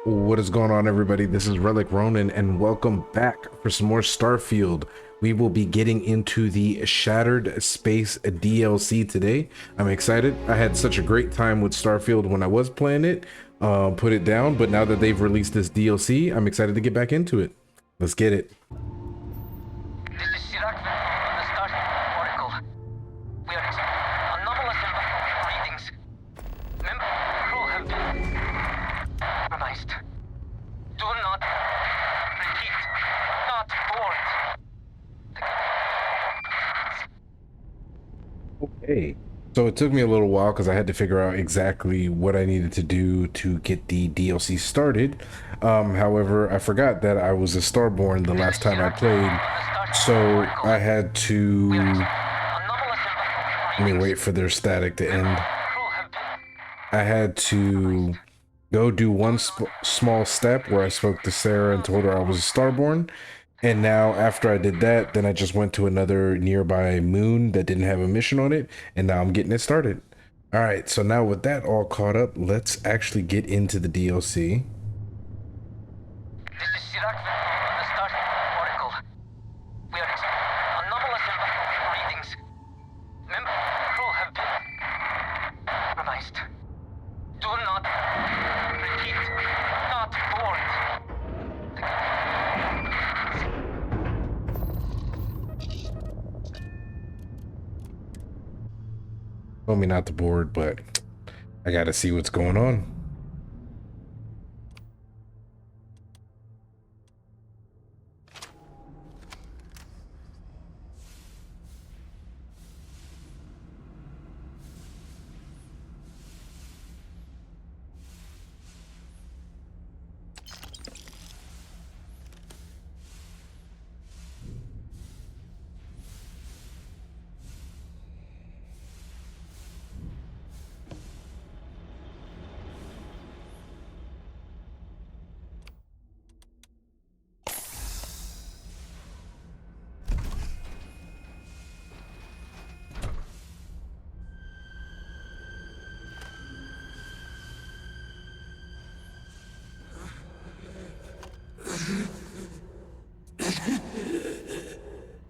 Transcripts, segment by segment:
What is going on, everybody? This is Relic Ronin, and welcome back for some more Starfield. We will be getting into the Shattered Space DLC today. I'm excited. I had such a great time with Starfield when I was playing it, put it down, but now that they've released this DLC, I'm excited to get back into it. Let's get it. This is Sirach from the Starfield Oracle. We are anomalous readings. Member crew have been compromised. Do not repeat. Not board. Okay. So it took me a little while because I had to figure out exactly what I needed to do to get the DLC started. However, I forgot that I was a Starborn the last time I played, so I had to let me wait for their static to end. I had to go do one small step where I spoke to Sarah and told her I was a Starborn. And now after I did that, then I just went to another nearby moon that didn't have a mission on it. And now I'm getting it started. All right, so now with that all caught up, let's actually get into the DLC. This is Sirach from the Starfield Oracle. We are anomalous readings. Member crew have been compromised. Do not repeat. Not board. Told me not to board, but I gotta see what's going on.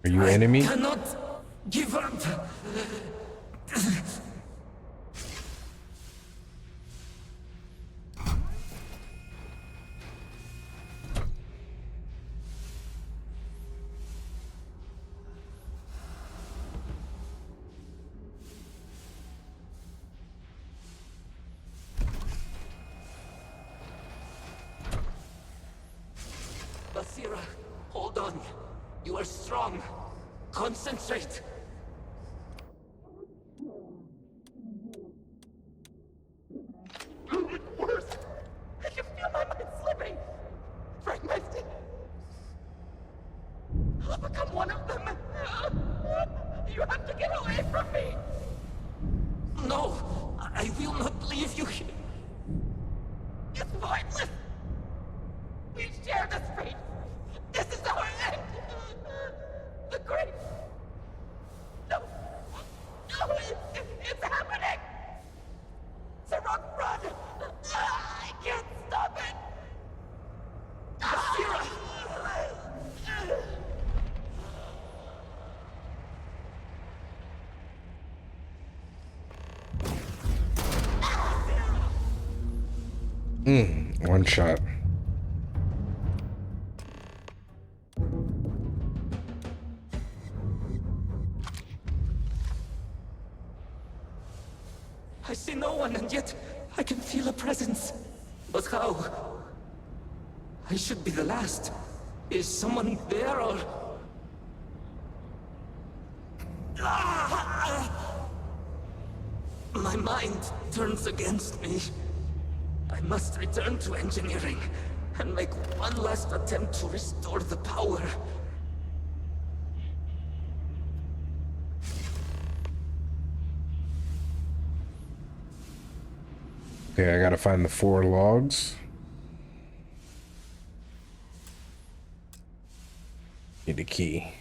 Are you enemy? I cannot give up. Basira, hold on. You are strong. Concentrate. It's worse. I can feel my mind slipping. Fragmenting. I'll become one of them. You have to get away from me. No, I will not leave you here. It's pointless. We share this fate. This is our end. The great. No. No, it's happening. Zarok, run. I can't stop it. Basira. One shot. I see no one, and yet I can feel a presence. But how? I should be the last. Is someone there, or... My mind turns against me. I must return to engineering and make one last attempt to restore the power. Okay, I gotta find the 4 logs. Need a key.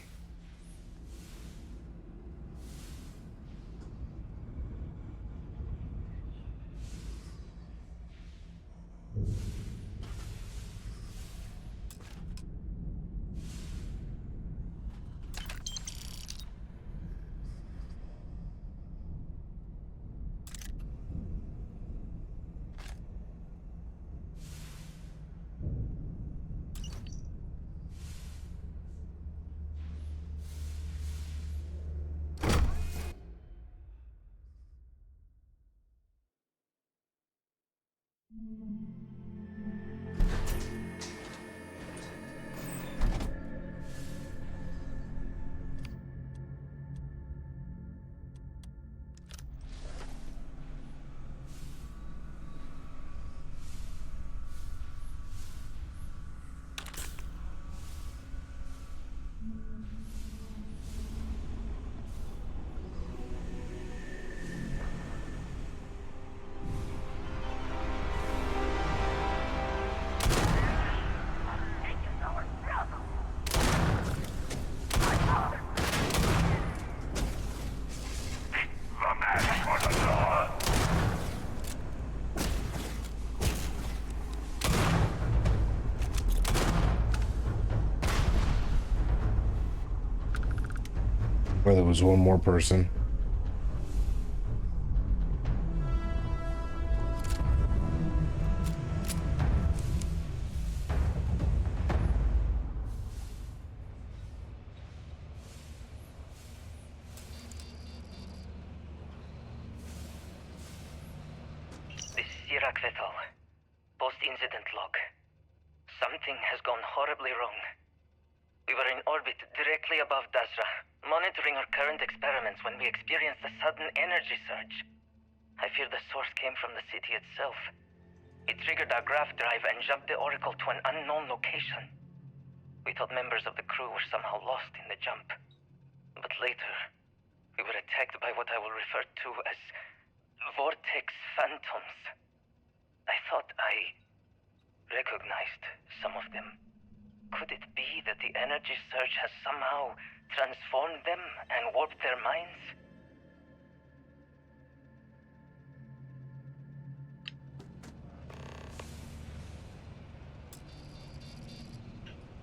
Or there was one more person. This is Iraq Vetal. Post-incident log. Something has gone horribly wrong. We were in orbit directly above Dasra, monitoring our current experiments when we experienced a sudden energy surge. I fear the source came from the city itself. It triggered our grav drive and jumped the Oracle to an unknown location. We thought members of the crew were somehow lost in the jump. But later, we were attacked by what I will refer to as Vortex Phantoms. I thought I recognized some of them. Could it be that the energy surge has somehow transformed them and warped their minds?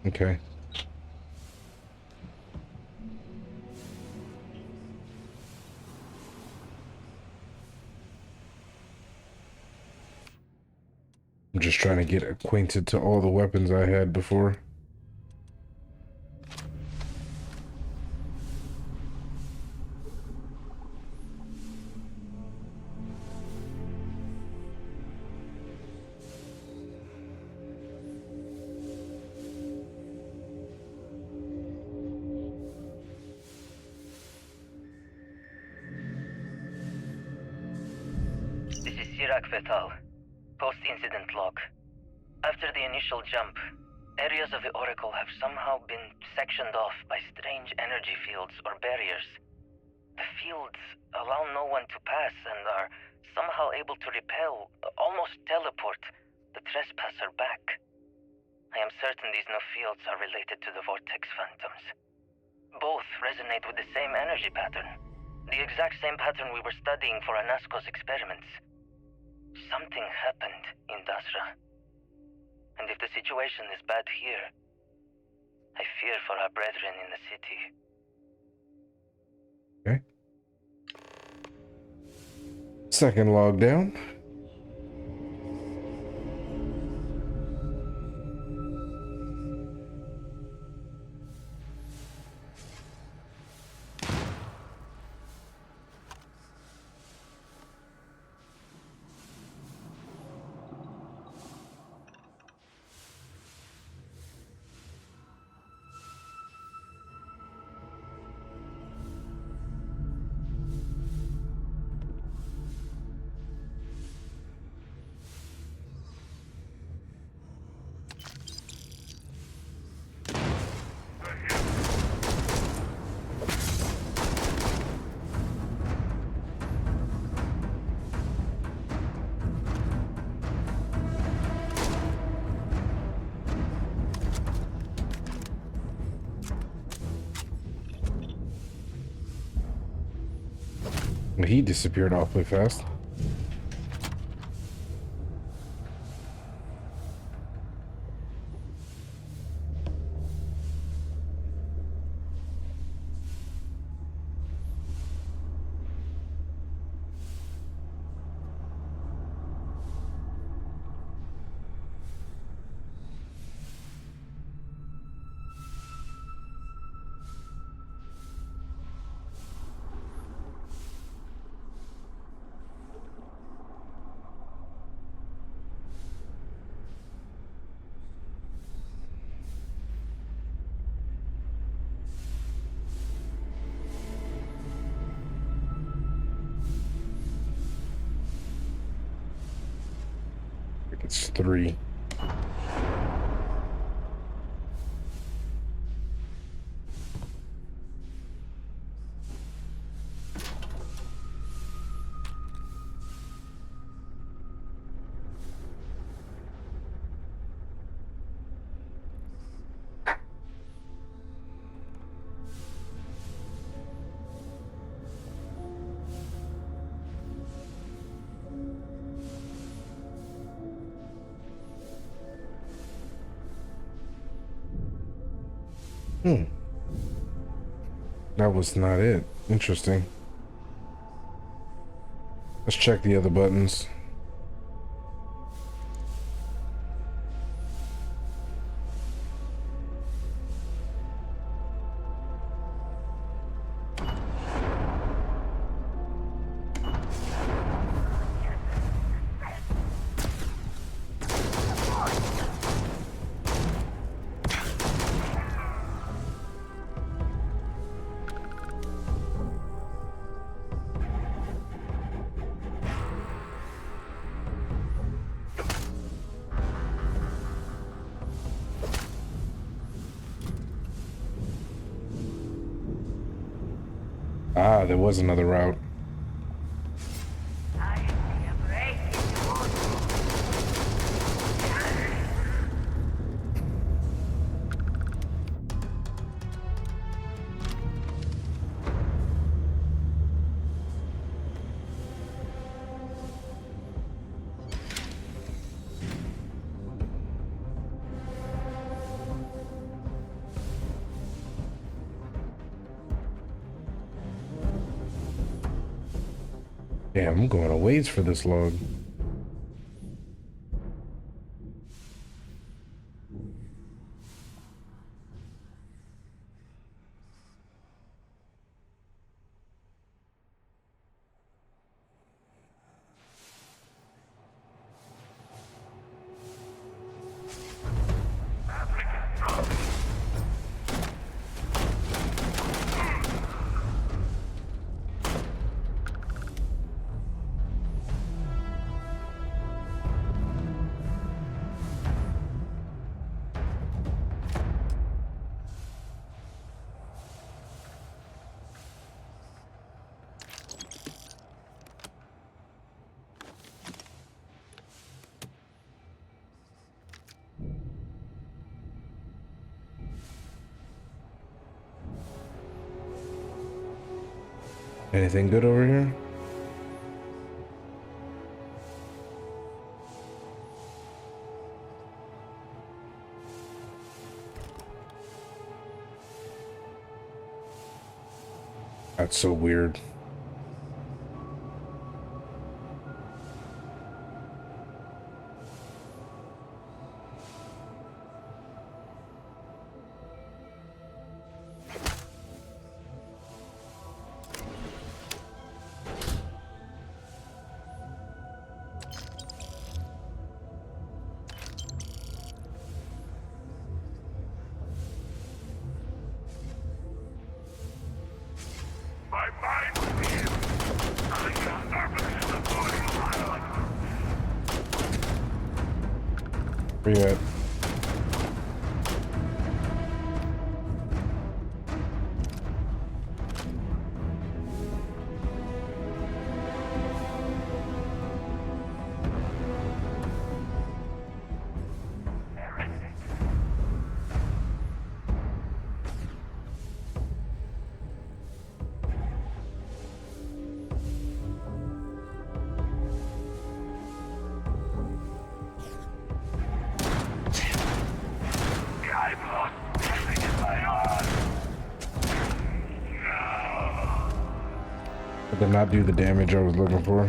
Okay. I'm just trying to get acquainted to all the weapons I had before. This is Iraq Vetal. Post-incident log. After the initial jump, areas of the Oracle have somehow been sectioned off by strange energy fields or barriers. The fields allow no one to pass and are somehow able to repel, almost teleport, the trespasser back. I am certain these new fields are related to the Vortex Phantoms. Both resonate with the same energy pattern. The exact same pattern we were studying for Anasco's experiments. Something happened in Dasra. And if the situation is bad here, I fear for our brethren in the city. Okay. Second log down. He disappeared awfully fast. think it's 3. That was not it. Interesting. Let's check the other buttons. Ah, there was another route. Damn, I'm going a ways for this log. Anything good over here? That's so weird. Where you at? Did not do the damage I was looking for.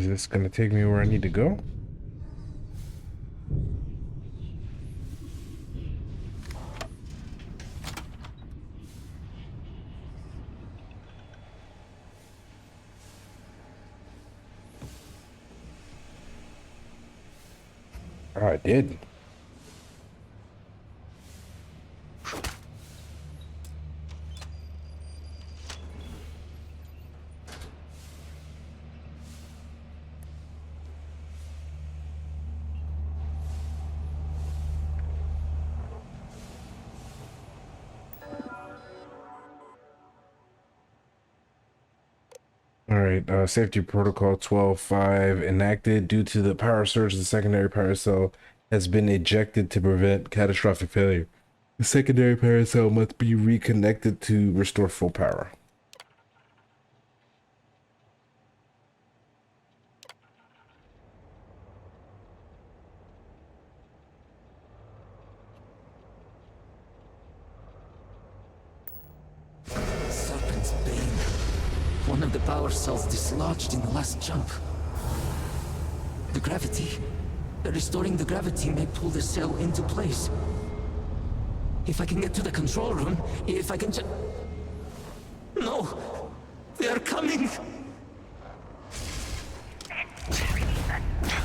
Is this gonna take me where I need to go? Oh, I did. All right, safety protocol 12.5 enacted due to the power surge. The secondary power cell has been ejected to prevent catastrophic failure. The secondary power cell must be reconnected to restore full power. Serpent's Bane. One of the power cells dislodged in the last jump. The gravity. Restoring the gravity may pull the cell into place. If I can get to the control room, if I can just... No! They are coming!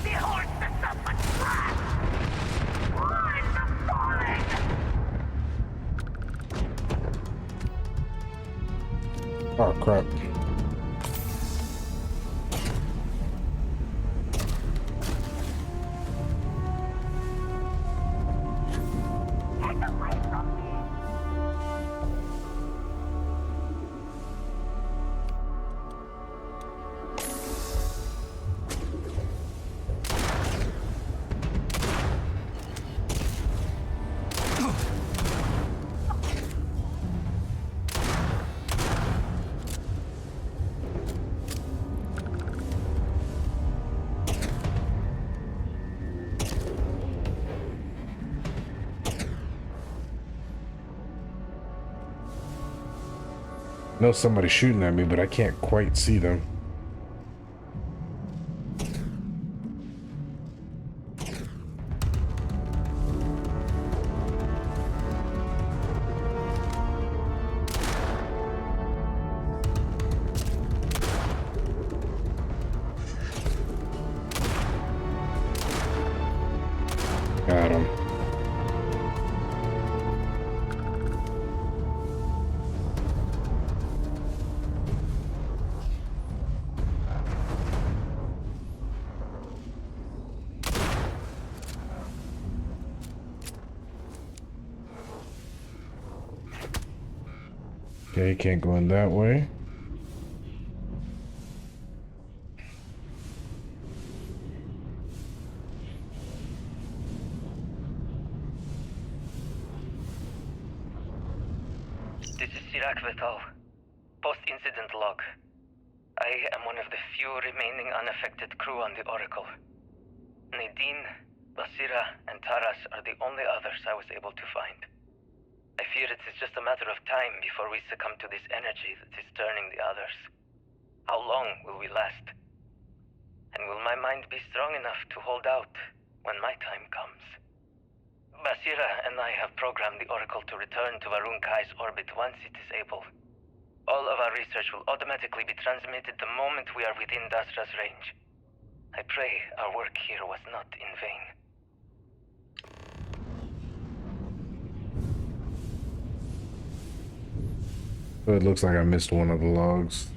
Behold the serpent trap! Run the fallen! Oh crap. Get away from me! I know somebody's shooting at me, but I can't quite see them. Got him. Okay, can't go in that way. This is Sirac Vital. Post-incident log. I am one of the few remaining unaffected crew on the Oracle. Nadine, Basira, and Taras are the only others I was able to find. I fear it is just a matter of time before we succumb to this energy that is turning the others. How long will we last? And will my mind be strong enough to hold out when my time comes? Basira and I have programmed the Oracle to return to Varun Kai's orbit once it is able. All of our research will automatically be transmitted the moment we are within Dasra's range. I pray our work here was not in vain. So it looks like I missed one of the logs.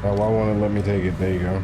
Oh, why won't it let me take it? There you go.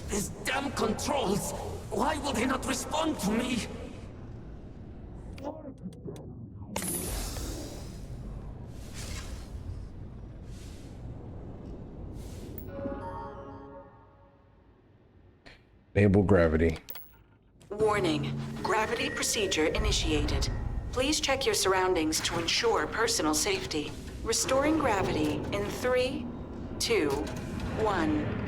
These damn controls! Why will they not respond to me? Enable gravity. Warning. Gravity procedure initiated. Please check your surroundings to ensure personal safety. Restoring gravity in 3, 2, 1.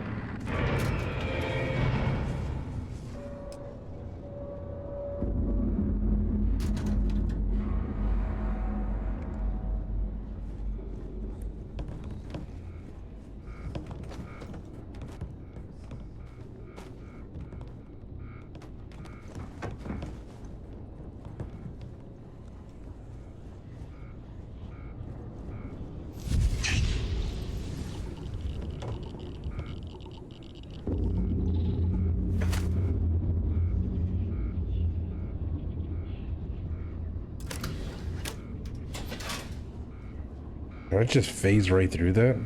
Did I just phase right through that?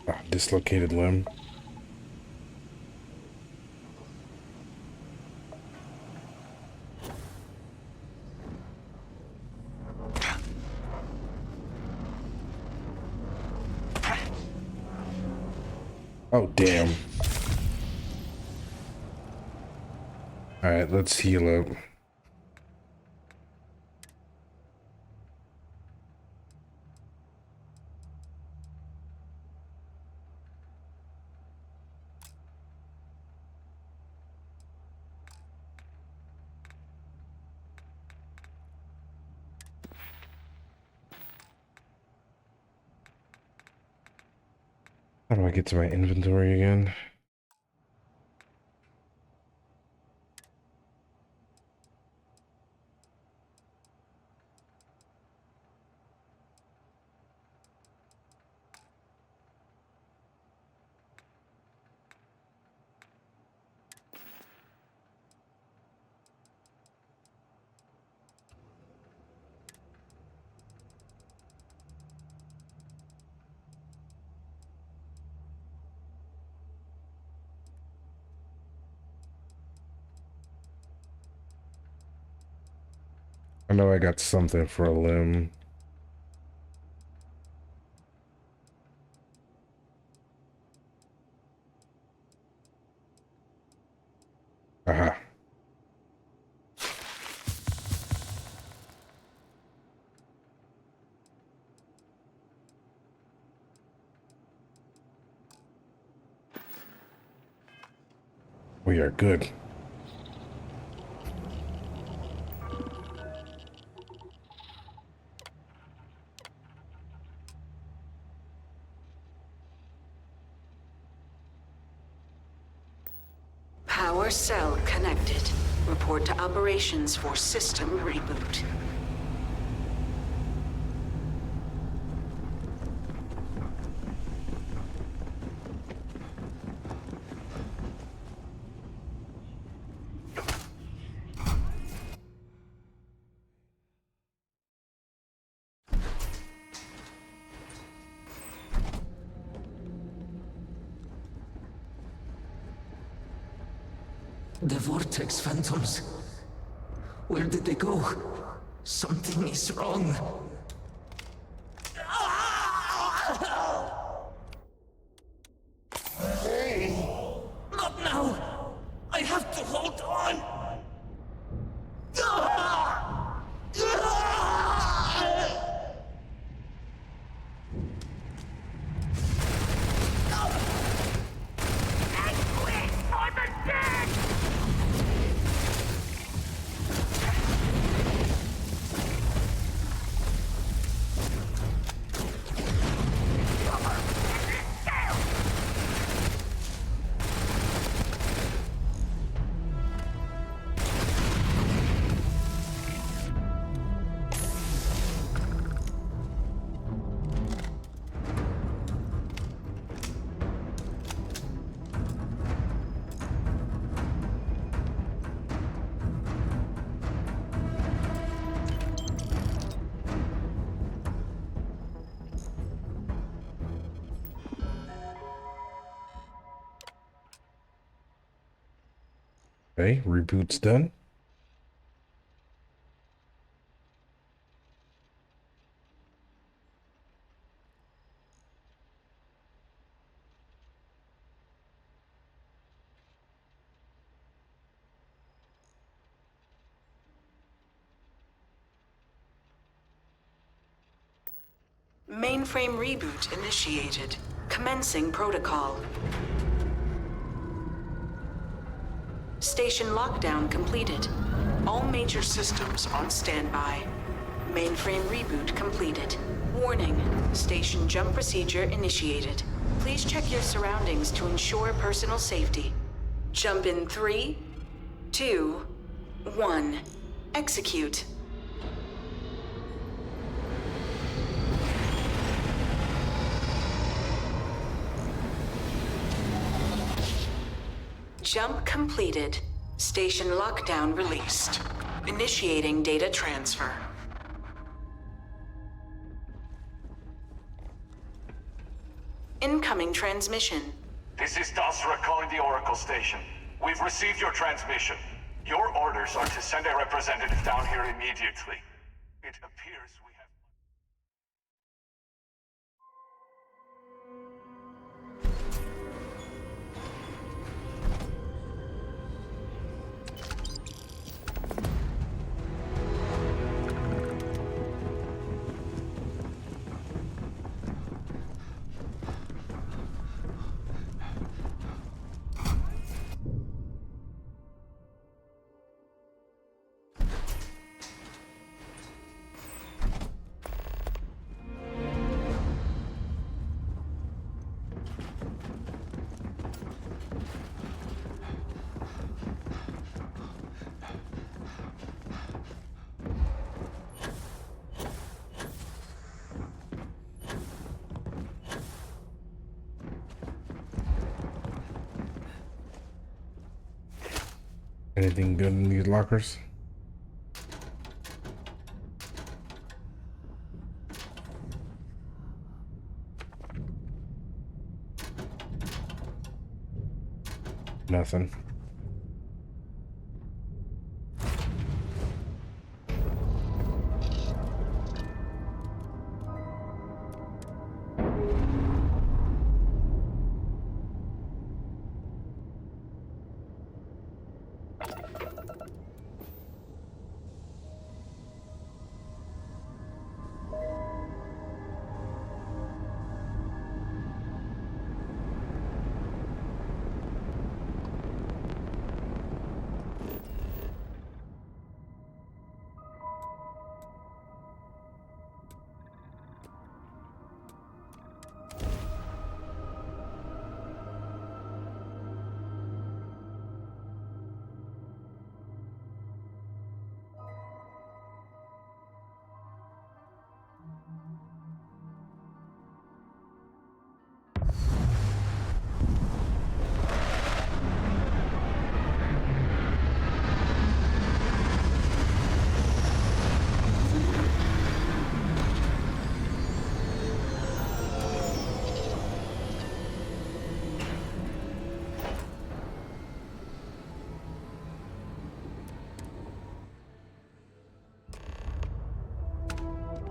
Ah, dislocated limb. Oh, damn. Alright, let's heal up. How do I get to my inventory again? I know I got something for a limb. Aha. We are good. Power cell connected. Report to operations for system reboot. The Vortex Phantoms. Where did they go? Something is wrong. Not now! I have to hold on! Okay, reboot's done. Mainframe reboot initiated. Commencing protocol. Station lockdown completed. All major systems on standby. Mainframe reboot completed. Warning, station jump procedure initiated. Please check your surroundings to ensure personal safety. Jump in 3, 2, 1. Execute. Jump completed. Station lockdown released. Initiating data transfer. Incoming transmission. This is Dasra calling the Oracle Station. We've received your transmission. Your orders are to send a representative down here immediately. It appears we have... Anything good in these lockers? Nothing.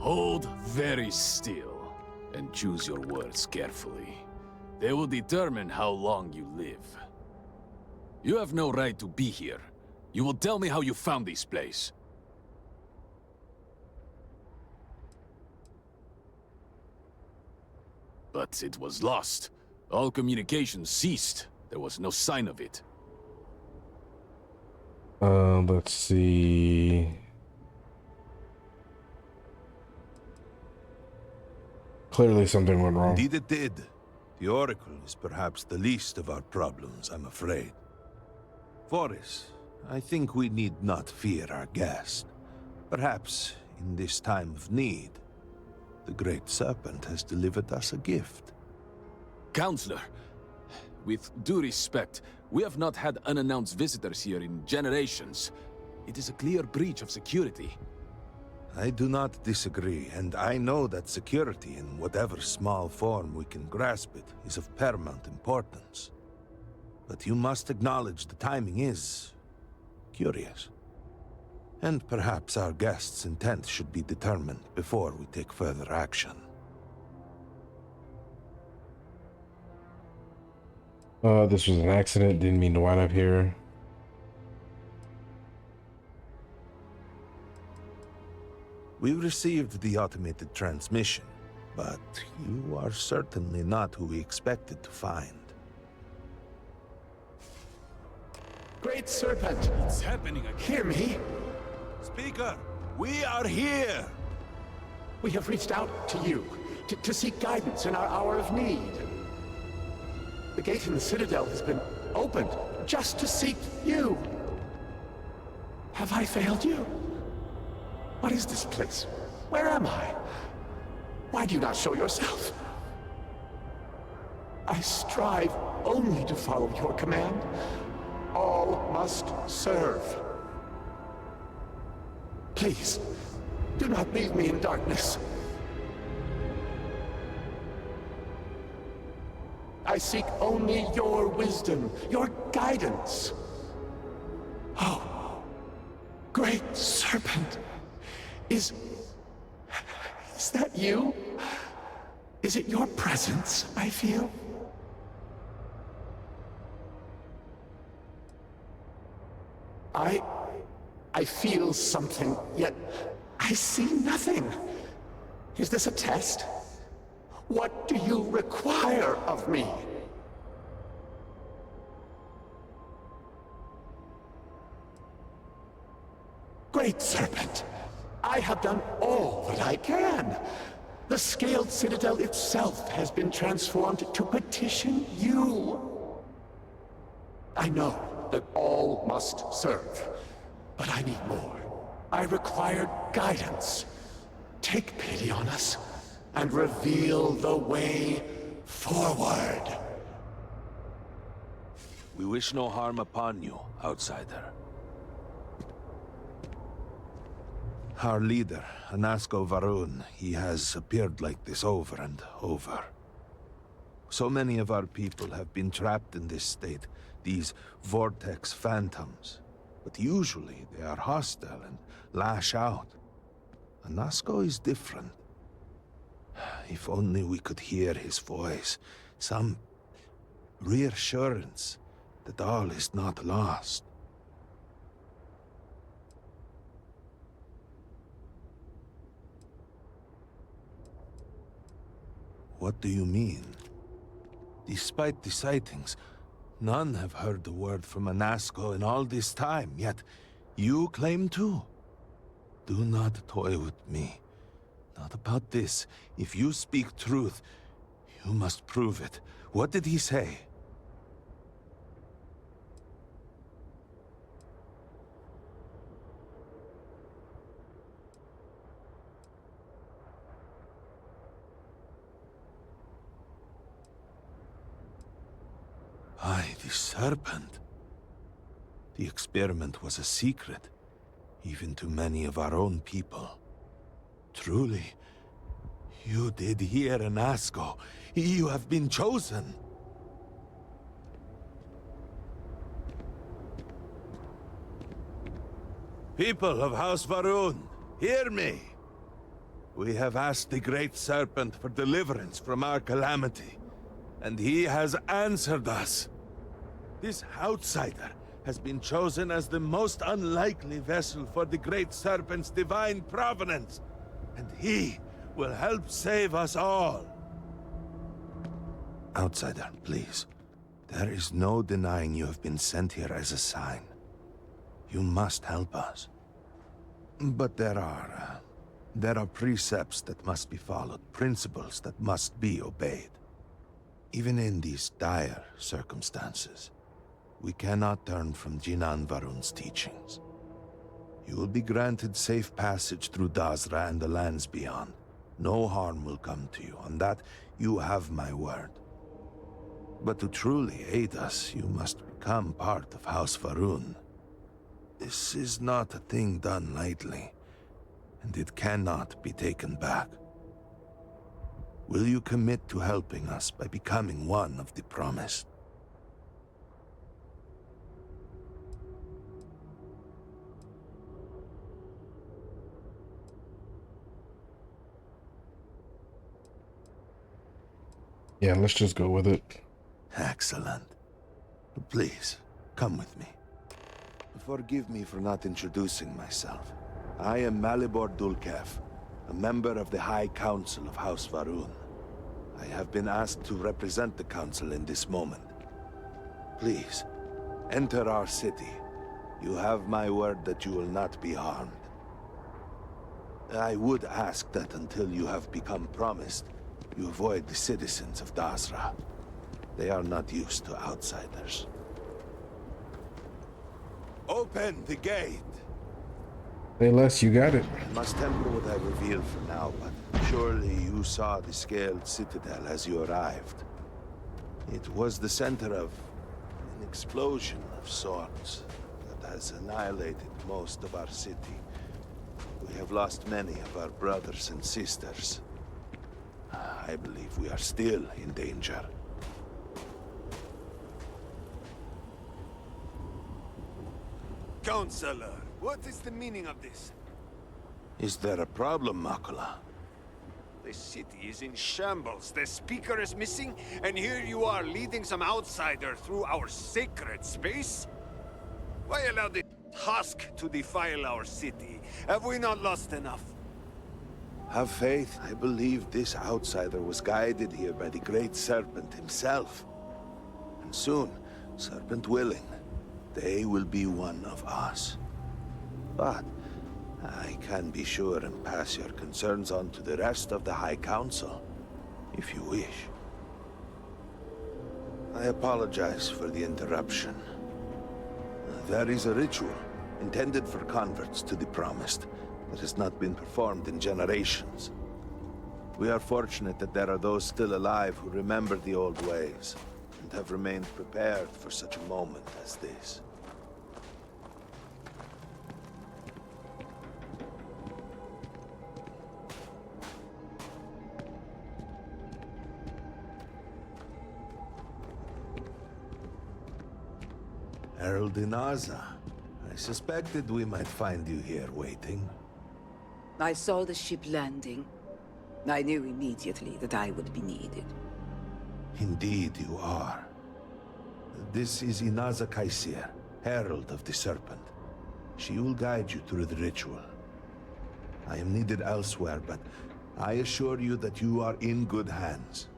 Hold very still and choose your words carefully. They will determine how long you live. You have no right to be here. You will tell me how you found this place. But it was lost. All communication ceased. There was no sign of it. Let's see. Clearly something went wrong. Indeed it did. The Oracle is perhaps the least of our problems, I'm afraid. Forrest, I think we need not fear our guest. Perhaps, in this time of need, the Great Serpent has delivered us a gift. Counselor, with due respect, we have not had unannounced visitors here in generations. It is a clear breach of security. I do not disagree, and I know that security, in whatever small form we can grasp it, is of paramount importance. But you must acknowledge the timing is curious. And perhaps our guest's intent should be determined before we take further action. This was an accident. Didn't mean to wind up here. We received the automated transmission, but you are certainly not who we expected to find. Great Serpent, It's happening again. hear me. Speaker, we are here! We have reached out to you to seek guidance in our hour of need. The gate in the Citadel has been opened just to seek you. Have I failed you? What is this place? Where am I? Why do you not show yourself? I strive only to follow your command. All must serve. Please, do not leave me in darkness. I seek only your wisdom, your guidance. Oh, Great Serpent, is that you? Is it your presence I feel? I feel something, yet I see nothing. Is this a test? What do you require of me? Great Serpent, I have done all that I can. The Scaled Citadel itself has been transformed to petition you. I know that all must serve, but I need more. I require guidance. Take pity on us and reveal the way forward. We wish no harm upon you, outsider. Our leader, Anasko Varun, he has appeared like this over and over. So many of our people have been trapped in this state, these vortex phantoms. But usually they are hostile and lash out. Anasko is different. If only we could hear his voice, some reassurance that all is not lost. What do you mean? Despite the sightings, none have heard the word from Anasko in all this time, yet you claim to. Do not toy with me. Not about this. If you speak truth, you must prove it. What did he say? By the Serpent. The experiment was a secret, even to many of our own people. Truly, you did hear Anasko. You have been chosen. People of House Varun, hear me. We have asked the Great Serpent for deliverance from our calamity, and he has answered us. This outsider has been chosen as the most unlikely vessel for the Great Serpent's divine providence, and he will help save us all. Outsider, please. There is no denying you have been sent here as a sign. You must help us. But there are precepts that must be followed, principles that must be obeyed. Even in these dire circumstances, we cannot turn from Jinan Varun's teachings. You will be granted safe passage through Dazra and the lands beyond. No harm will come to you. On that, you have my word. But to truly aid us, you must become part of House Varun. This is not a thing done lightly, and it cannot be taken back. Will you commit to helping us by becoming one of the promised? Yeah, let's just go with it. Excellent. Please, come with me. Forgive me for not introducing myself. I am Malibor Dulkev, a member of the High Council of House Varun. I have been asked to represent the Council in this moment. Please, enter our city. You have my word that you will not be harmed. I would ask that until you have become promised, you avoid the citizens of Dasra. They are not used to outsiders. Open the gate! Say less, you got it. I must temper what I reveal for now, but surely you saw the scaled citadel as you arrived. It was the center of an explosion of sorts that has annihilated most of our city. We have lost many of our brothers and sisters. I believe we are still in danger. Counselor, what is the meaning of this? Is there a problem, Makula? The city is in shambles, the speaker is missing, and here you are leading some outsider through our sacred space? Why allow this husk to defile our city? Have we not lost enough? Have faith. I believe this outsider was guided here by the Great Serpent himself. And soon, Serpent willing, they will be one of us. But I can be sure and pass your concerns on to the rest of the High Council, if you wish. I apologize for the interruption. There is a ritual intended for converts to the Promised that has not been performed in generations. We are fortunate that there are those still alive who remember the old ways and have remained prepared for such a moment as this. Herald Inaza, I suspected we might find you here waiting. I saw the ship landing. I knew immediately that I would be needed. Indeed you are. This is Inaza Kaisir, Herald of the Serpent. She will guide you through the ritual. I am needed elsewhere, but I assure you that you are in good hands.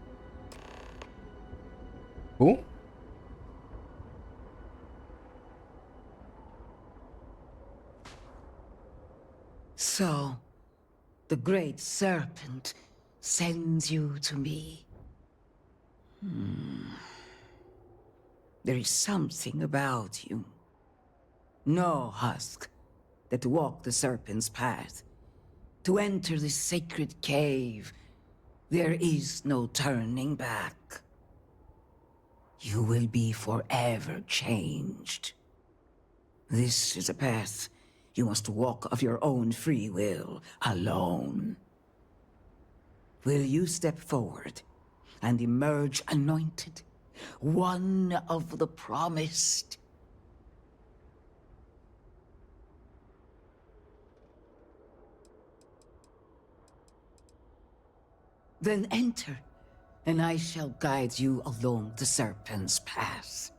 Cool. So, the Great Serpent sends you to me. There is something about you. No husk that walk the Serpent's path. To enter this sacred cave, there is no turning back. You will be forever changed. This is a path you must walk of your own free will, alone. Will you step forward and emerge anointed, one of the Promised? Then enter, and I shall guide you along the Serpent's path.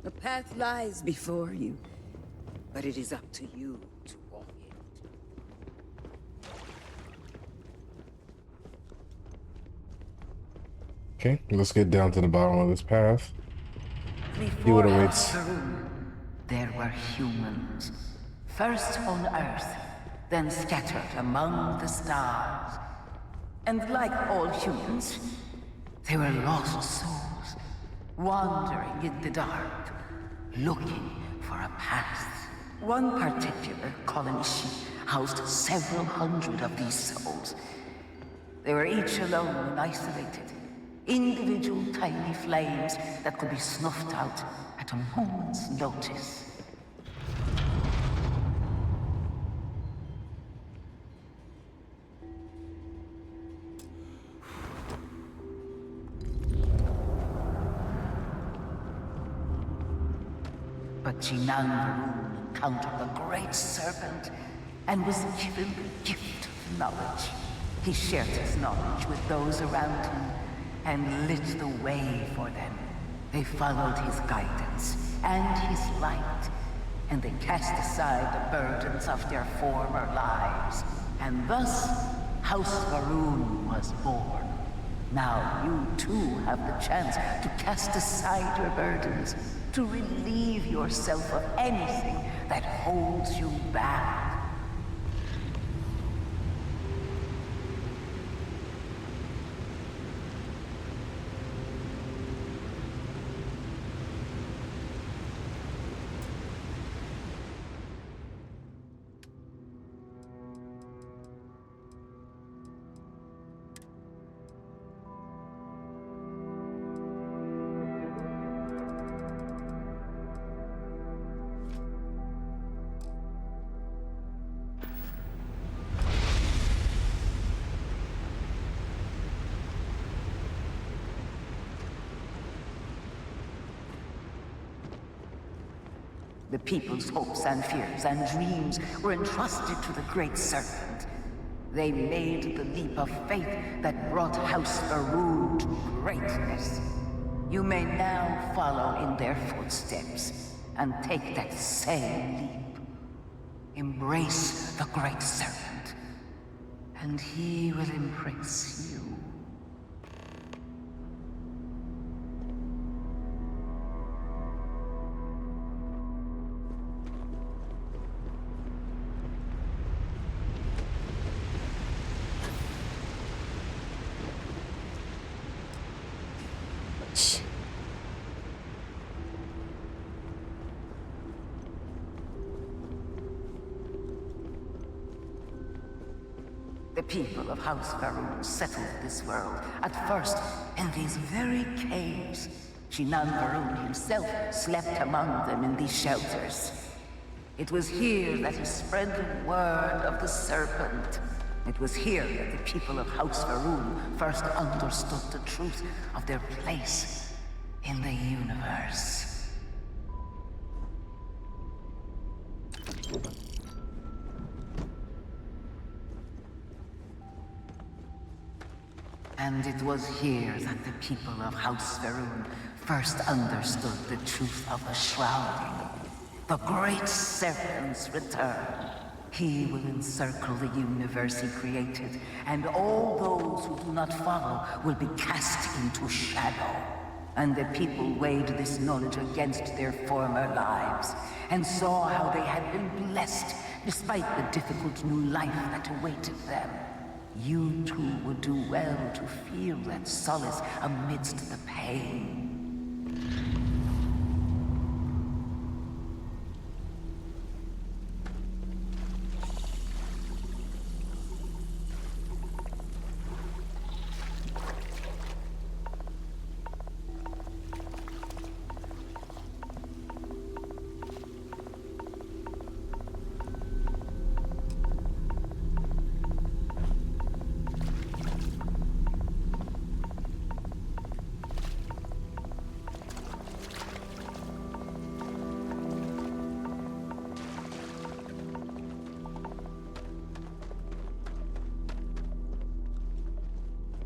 The path lies before you, but it is up to you to walk it. Okay, let's get down to the bottom of this path. See what awaits. There were humans, first on Earth, then scattered among the stars. And like all humans, they were lost souls, wandering in the dark, looking for a path. One particular colony ship housed several hundred of these souls. They were each alone and isolated, individual tiny flames that could be snuffed out at a moment's notice. But Jinan Varun encountered the great serpent and was given the gift of knowledge. He shared his knowledge with those around him and lit the way for them. They followed his guidance and his light, and they cast aside the burdens of their former lives. And thus, House Varun was born. Now you too have the chance to cast aside your burdens, to relieve yourself of anything that holds you back. The people's hopes and fears and dreams were entrusted to the Great Serpent. They made the leap of faith that brought House Varun to greatness. You may now follow in their footsteps and take that same leap. Embrace the Great Serpent, and he will embrace you. The people of House Varun settled this world, at first in these very caves. Jinan Varun himself slept among them in these shelters. It was here that he spread the word of the serpent. It was here that the people of House Varun first understood the truth of their place in the universe. And it was here that the people of House Varun first understood the truth of the shrouding. The Great Serpent's return. He will encircle the universe he created, and all those who do not follow will be cast into shadow. And the people weighed this knowledge against their former lives, and saw how they had been blessed despite the difficult new life that awaited them. You too would do well to feel that solace amidst the pain.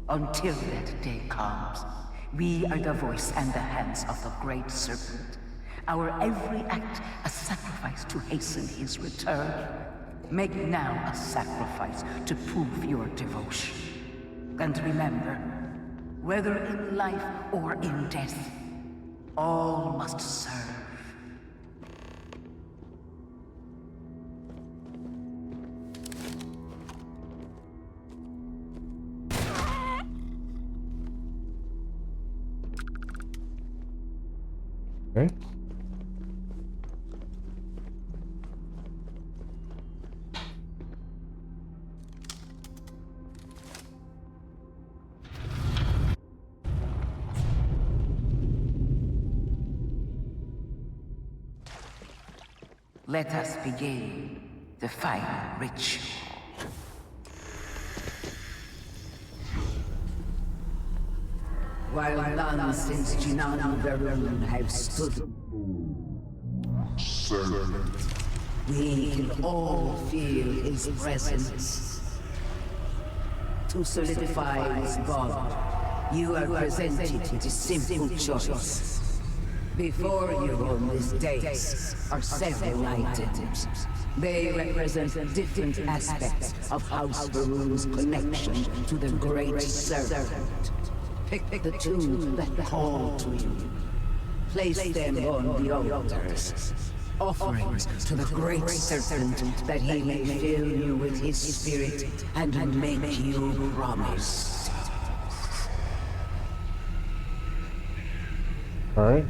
Until that day comes, we are the voice and the hands of the Great Serpent. Our every act a sacrifice to hasten his return. Make now a sacrifice to prove your devotion. And remember, whether in life or in death, all must serve. Okay. Let us begin the final ritual. While none since Jinan Varun have stood, we can all feel his presence. To solidify his bond, you are presented with a simple choice. Before you on this dais are several items. They represent different aspects of House Varun's connection to the Great Servant. Pick the two that call to you. Place them on the altars. Offerings to the Great Serpent that he may fill you with his spirit and make you promise. All right.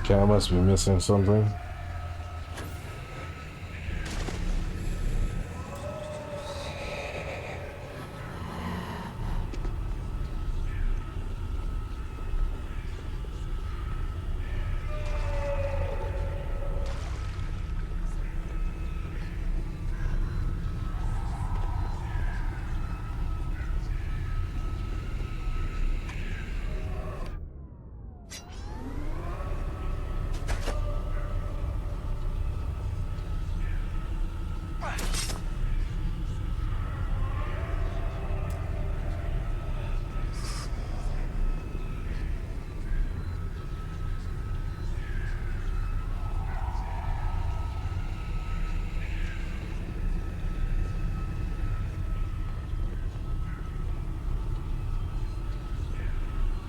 Okay, I must be missing something.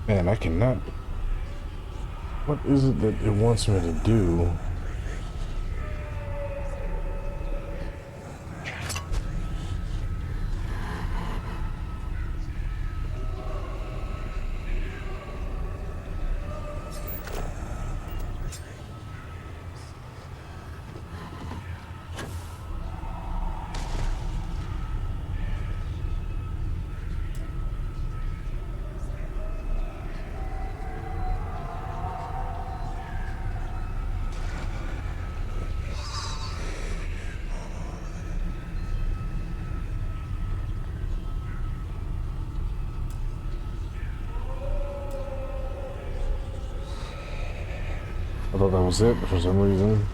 Man, I cannot. What is it that it wants me to do? I thought that was it for some reason.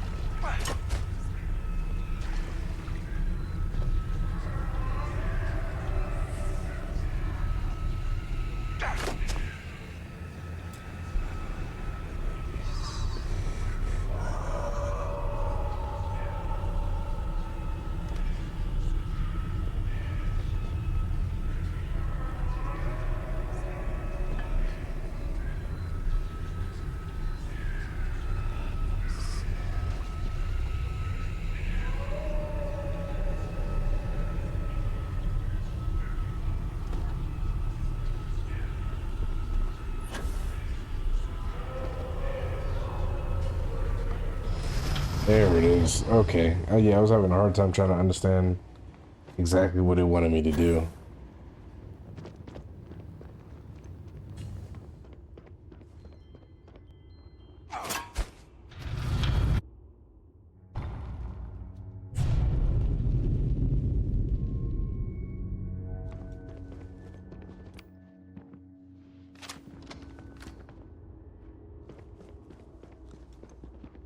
There it is. Okay. Yeah, I was having a hard time trying to understand exactly what it wanted me to do.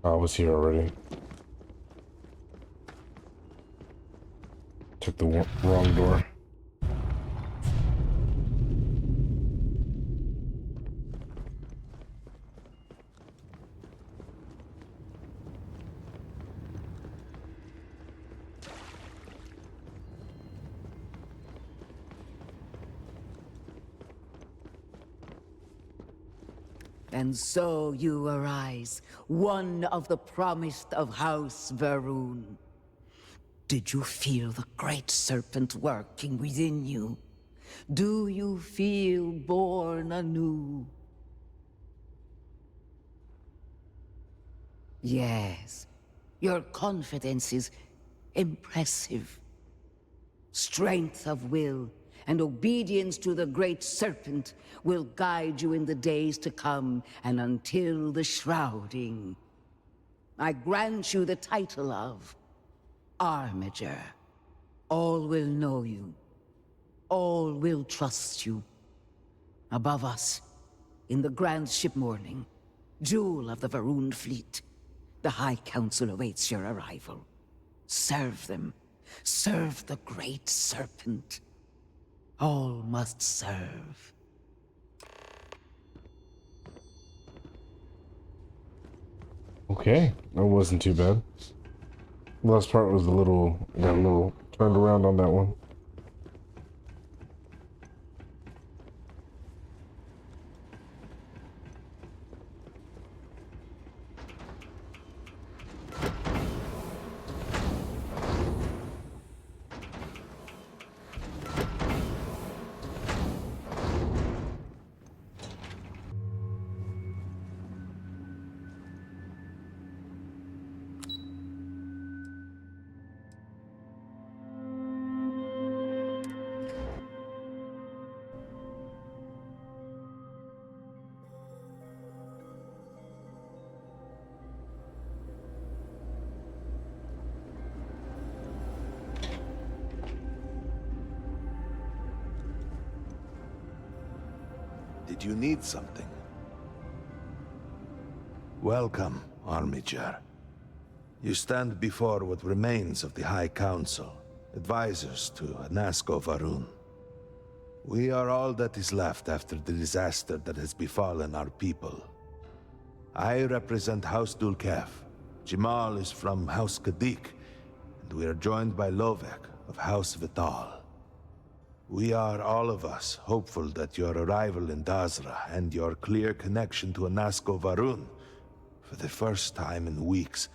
I was here already. Took the wrong door. And so you arise, one of the promised of House Varun. Did you feel the great serpent working within you? Do you feel born anew? Yes, your confidence is impressive. Strength of will and obedience to the great serpent will guide you in the days to come and until the shrouding. I grant you the title of Armiger. All will know you. All will trust you. Above us, in the grand ship morning, jewel of the Varun fleet, the High Council awaits your arrival. Serve them. Serve the great serpent. All must serve. Okay, that wasn't too bad. The last part was got a little turned around on that one. Did you need something? Welcome, Armiger. You stand before what remains of the High Council, advisors to Anasko Varun. We are all that is left after the disaster that has befallen our people. I represent House Dulkef. Jamal is from House Kadik, and we are joined by Lovek of House Vital. We are, all of us, hopeful that your arrival in Dazra and your clear connection to Anasko Varun, for the first time in weeks,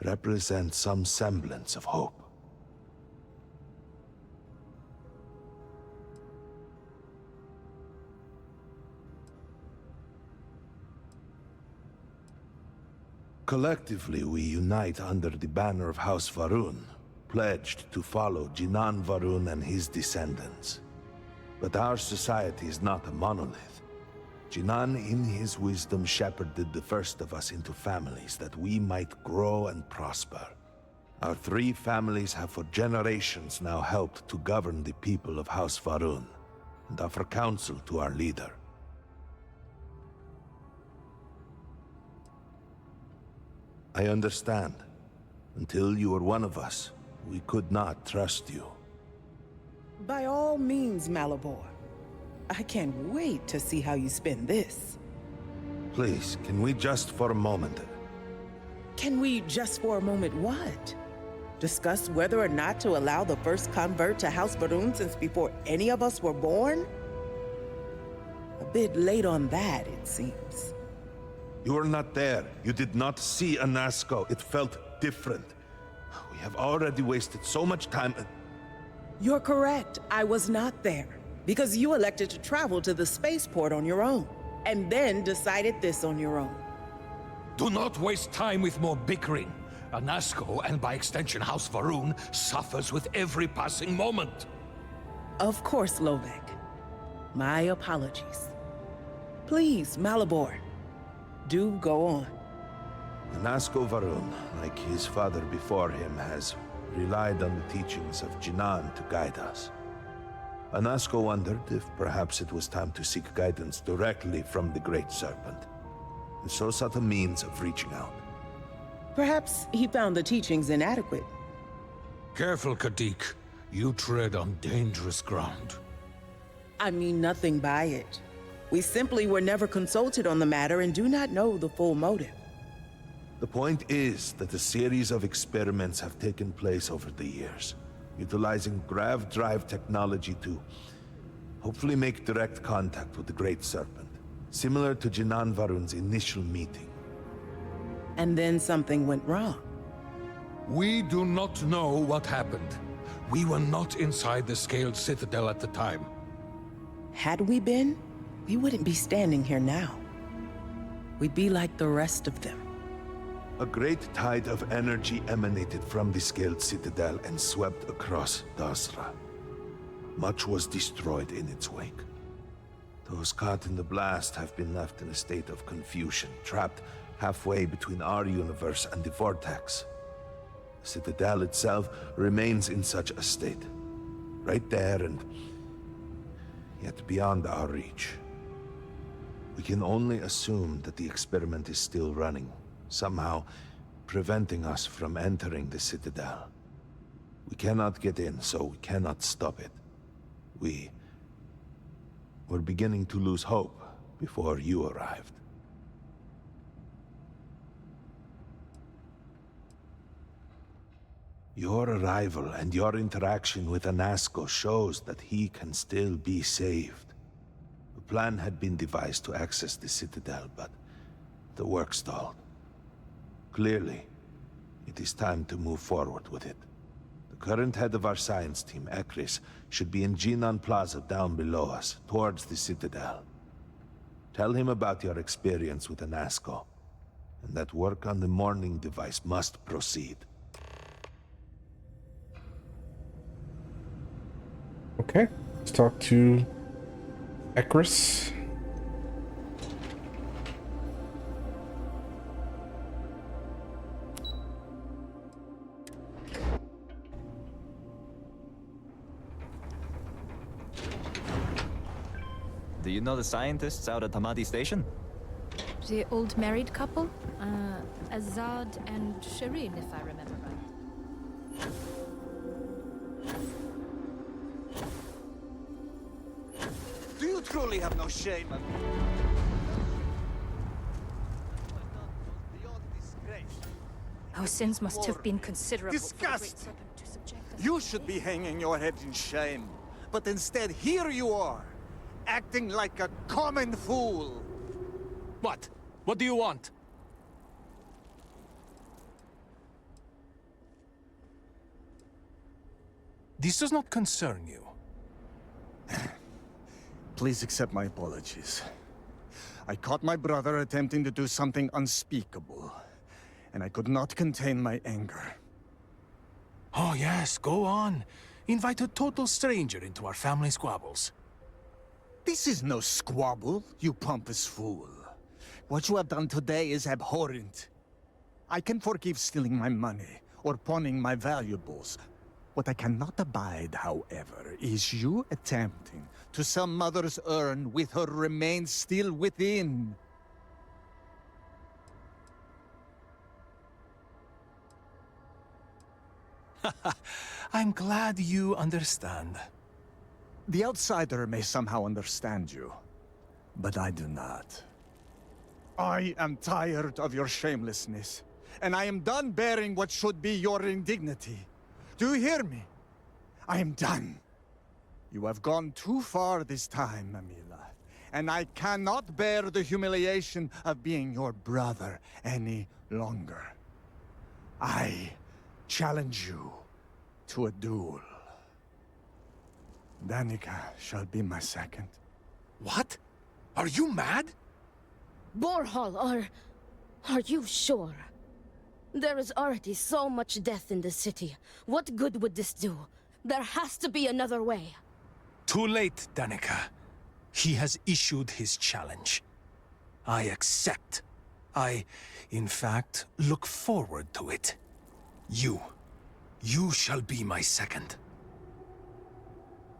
represent some semblance of hope. Collectively, we unite under the banner of House Varun, pledged to follow Jinan Varun and his descendants. But our society is not a monolith. Jinan, in his wisdom, shepherded the first of us into families that we might grow and prosper. Our 3 families have for generations now helped to govern the people of House Varun, and offer counsel to our leader. I understand. Until you were one of us, we could not trust you. By all means, Malabor. I can't wait to see how you spin this. Please, can we just for a moment? Can we just for a moment what? Discuss whether or not to allow the first convert to House Varun since before any of us were born? A bit late on that, it seems. You were not there. You did not see Anasko. It felt different. We have already wasted so much time. You're correct. I was not there. Because you elected to travel to the spaceport on your own. And then decided this on your own. Do not waste time with more bickering. Anasko, and by extension House Varun, suffers with every passing moment. Of course, Lovek. My apologies. Please, Malabor. Do go on. Anasko Varun, like his father before him, has relied on the teachings of Jinan to guide us. Anasko wondered if perhaps it was time to seek guidance directly from the Great Serpent, and so sought a means of reaching out. Perhaps he found the teachings inadequate. Careful, Kadik. You tread on dangerous ground. I mean nothing by it. We simply were never consulted on the matter and do not know the full motive. The point is that a series of experiments have taken place over the years, utilizing grav drive technology to hopefully make direct contact with the Great Serpent, Similar to Jinan Varun's initial meeting. And then something went wrong. We do not know what happened. We were not inside the Scaled Citadel at the time. Had we been, we wouldn't be standing here now. We'd be like the rest of them. A great tide of energy emanated from the Scaled Citadel and swept across Dasra. Much was destroyed in its wake. Those caught in the blast have been left in a state of confusion, trapped halfway between our universe and the Vortex. The Citadel itself remains in such a state. Right there and yet beyond our reach. We can only assume that the experiment is still running, somehow preventing us from entering the Citadel. We cannot get in, so we cannot stop it. We're beginning to lose hope before you arrived. Your arrival and your interaction with Anasco shows that he can still be saved. A plan had been devised to access the Citadel, but the work stalled. Clearly, it is time to move forward with it. The current head of our science team, Ekris, should be in Jinan Plaza down below us, towards the Citadel. Tell him about your experience with Anasco, and that work on the morning device must proceed. Okay, let's talk to Ekris. Do you know the scientists out at Hamadi Station? The old married couple? Azad and Shireen, if I remember right. Do you truly have no shame? Our sins must have been considerable. Disgust! You should be hanging your head in shame. But instead, here you are, acting like a common fool. What? What do you want? This does not concern you. Please accept my apologies. I caught my brother attempting to do something unspeakable, and I could not contain my anger. Oh yes, go on. Invite a total stranger into our family squabbles. This is no squabble, you pompous fool. What you have done today is abhorrent. I can forgive stealing my money or pawning my valuables. What I cannot abide, however, is you attempting to sell Mother's urn with her remains still within. I'm glad you understand. The outsider may somehow understand you, but I do not. I am tired of your shamelessness, and I am done bearing what should be your indignity. Do you hear me? I am done. You have gone too far this time, Amila, and I cannot bear the humiliation of being your brother any longer. I challenge you to a duel. Danica shall be my second. What? Are you mad? Borhal, are you sure? There is already so much death in the city. What good would this do? There has to be another way. Too late, Danica. He has issued his challenge. I accept. In fact, look forward to it. You shall be my second.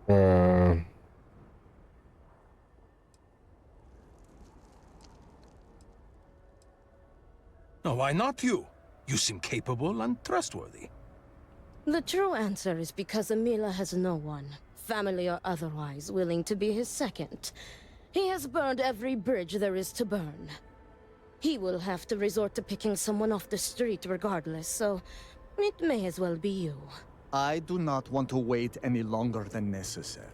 No, why not you? You seem capable and trustworthy. The true answer is because Amila has no one, family or otherwise, willing to be his second. He has burned every bridge there is to burn. He will have to resort to picking someone off the street regardless, so it may as well be you. I do not want to wait any longer than necessary.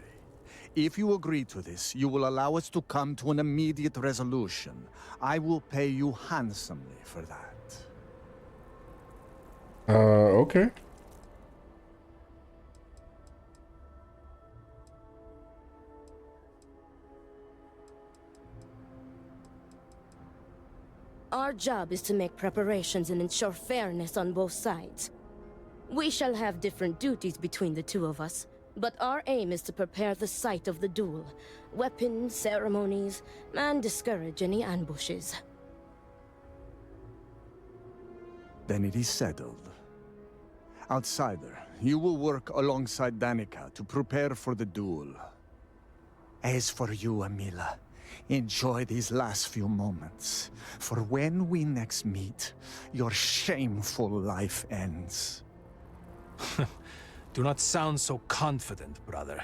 If you agree to this, you will allow us to come to an immediate resolution. I will pay you handsomely for that. Okay. Our job is to make preparations and ensure fairness on both sides. We shall have different duties between the two of us, but our aim is to prepare the site of the duel, weapons, ceremonies, and discourage any ambushes. Then it is settled. Outsider, you will work alongside Danica to prepare for the duel. As for you, Amila, enjoy these last few moments, for when we next meet, your shameful life ends. Do not sound so confident, brother.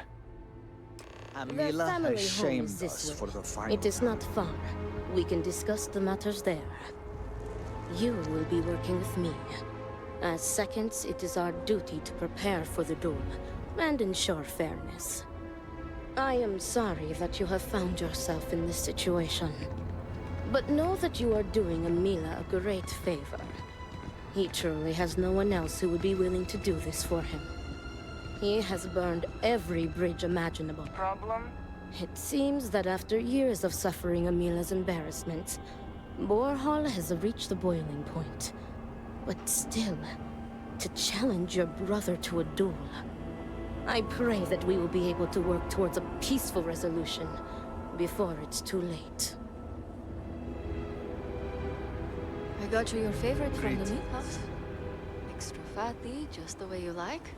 The family home is this way. It is not far. We can discuss the matters there. You will be working with me. As seconds, it is our duty to prepare for the duel and ensure fairness. I am sorry that you have found yourself in this situation. But know that you are doing Amila a great favor. He truly has no one else who would be willing to do this for him. He has burned every bridge imaginable. Problem? It seems that after years of suffering Amila's embarrassments, Borhall has reached the boiling point. But still, to challenge your brother to a duel... I pray that we will be able to work towards a peaceful resolution before it's too late. I got you your favorite from the meat house. Extra fatty, just the way you like.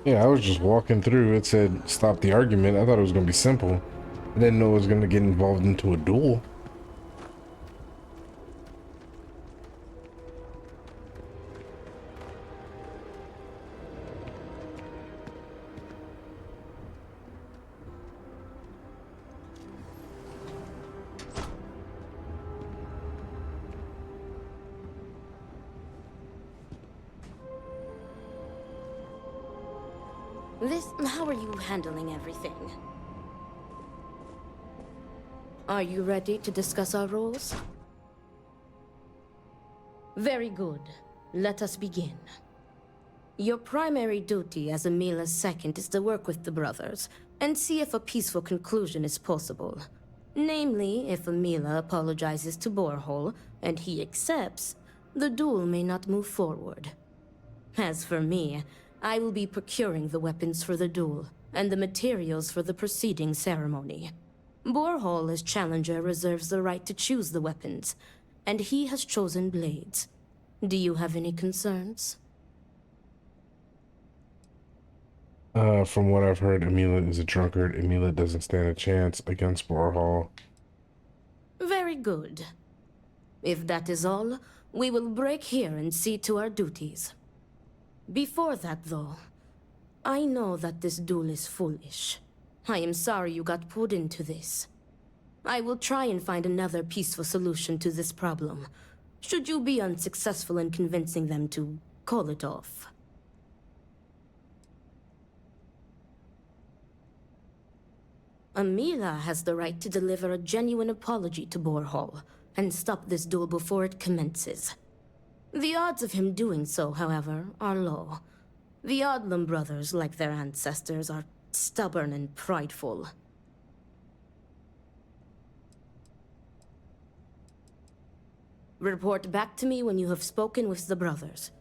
Yeah, I was just walking through. It said stop the argument. I thought it was gonna be simple. I didn't know it was gonna get involved into a duel. How are you handling everything? Are you ready to discuss our roles? Very good. Let us begin. Your primary duty as Amila's second is to work with the brothers and see if a peaceful conclusion is possible. Namely, if Amila apologizes to Borhall and he accepts, the duel may not move forward. As for me, I will be procuring the weapons for the duel and the materials for the preceding ceremony. Borhall, as challenger, reserves the right to choose the weapons, and he has chosen blades. Do you have any concerns? From what I've heard, Amila is a drunkard. Amila doesn't stand a chance against Borhall. Very good. If that is all, we will break here and see to our duties. Before that, though, I know that this duel is foolish. I am sorry you got pulled into this. I will try and find another peaceful solution to this problem, should you be unsuccessful in convincing them to call it off. Amila has the right to deliver a genuine apology to Borhall and stop this duel before it commences. The odds of him doing so, however, are low. The Odlum brothers, like their ancestors, are stubborn and prideful. Report back to me when you have spoken with the brothers.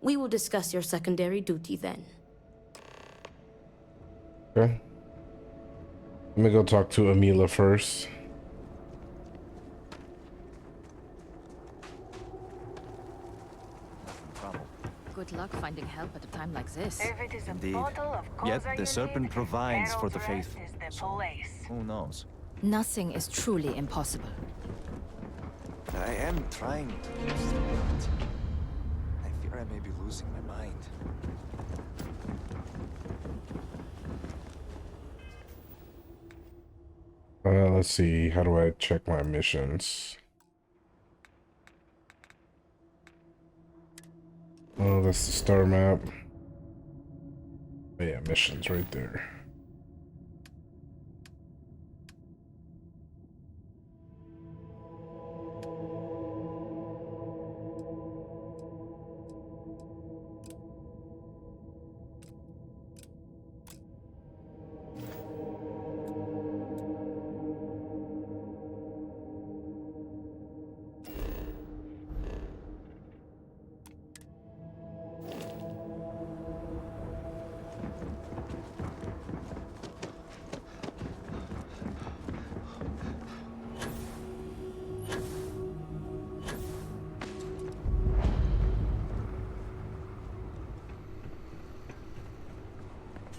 We will discuss your secondary duty then. Okay. Let me go talk to Amila first. Good luck finding help at a time like this. Indeed. Yet the serpent provides for the faithful. So, who knows? Nothing is truly impossible. I am trying to understand, but I fear I may be losing my mind. Let's see. How do I check my missions? Oh, that's the star map. Oh, yeah, missions right there.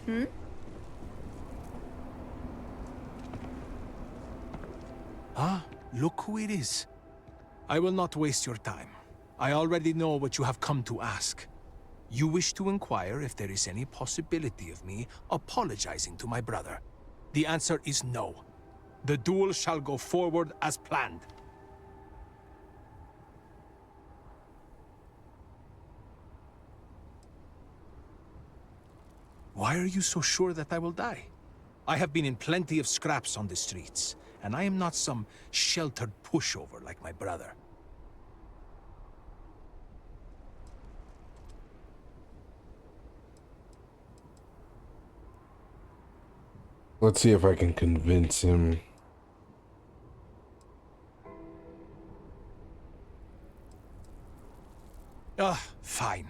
Hmm? Ah, look who it is. I will not waste your time. I already know what you have come to ask. You wish to inquire if there is any possibility of me apologizing to my brother. The answer is no. The duel shall go forward as planned. Why are you so sure that I will die? I have been in plenty of scraps on the streets, and I am not some sheltered pushover like my brother. Let's see if I can convince him. Fine.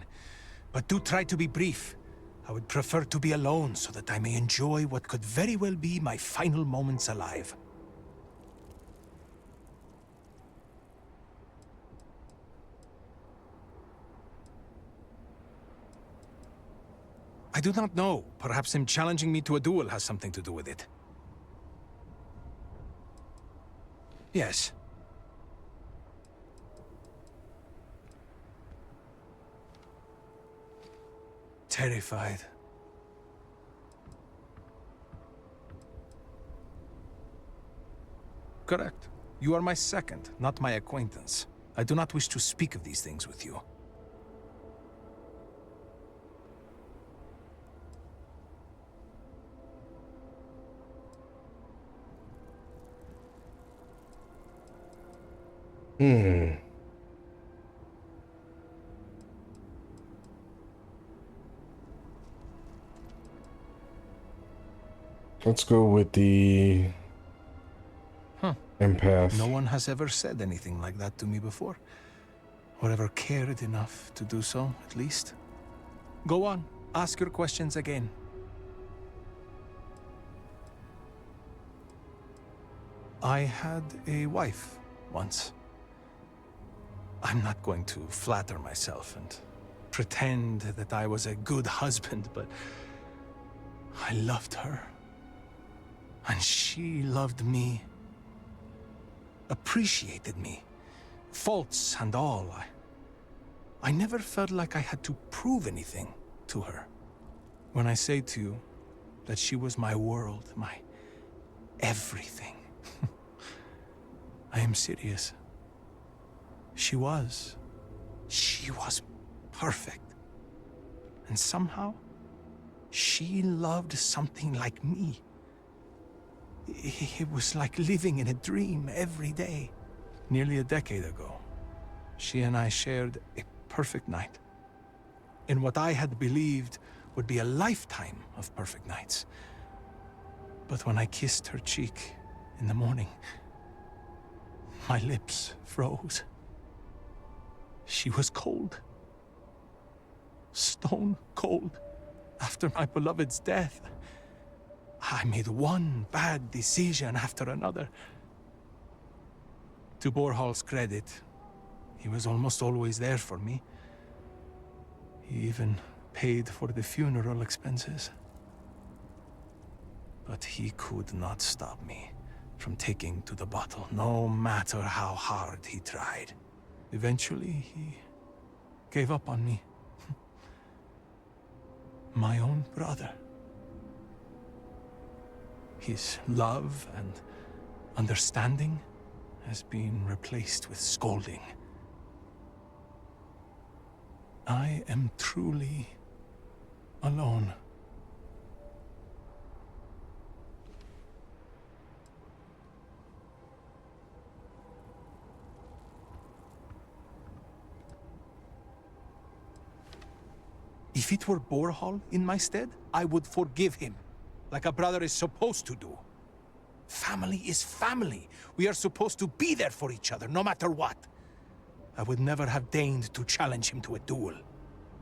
But do try to be brief. I would prefer to be alone so that I may enjoy what could very well be my final moments alive. I do not know. Perhaps him challenging me to a duel has something to do with it. Yes. Terrified. Correct. You are my second, not my acquaintance. I do not wish to speak of these things with you. Let's go with the empath. No one has ever said anything like that to me before. Or ever cared enough to do so, at least. Go on, ask your questions again. I had a wife once. I'm not going to flatter myself and pretend that I was a good husband, but I loved her. And she loved me. Appreciated me. Faults and all. I never felt like I had to prove anything to her. When I say to you that she was my world, my everything, I am serious. She was perfect. And somehow, she loved something like me. It was like living in a dream every day. Nearly a decade ago, she and I shared a perfect night. In what I had believed would be a lifetime of perfect nights. But when I kissed her cheek in the morning, my lips froze. She was cold. Stone cold. After my beloved's death, I made one bad decision after another. To Borhal's credit, he was almost always there for me. He even paid for the funeral expenses. But he could not stop me from taking to the bottle, no matter how hard he tried. Eventually, he gave up on me. My own brother. His love and understanding has been replaced with scolding. I am truly alone. If it were Borhal in my stead, I would forgive him, like a brother is supposed to do. Family is family. We are supposed to be there for each other, no matter what. I would never have deigned to challenge him to a duel.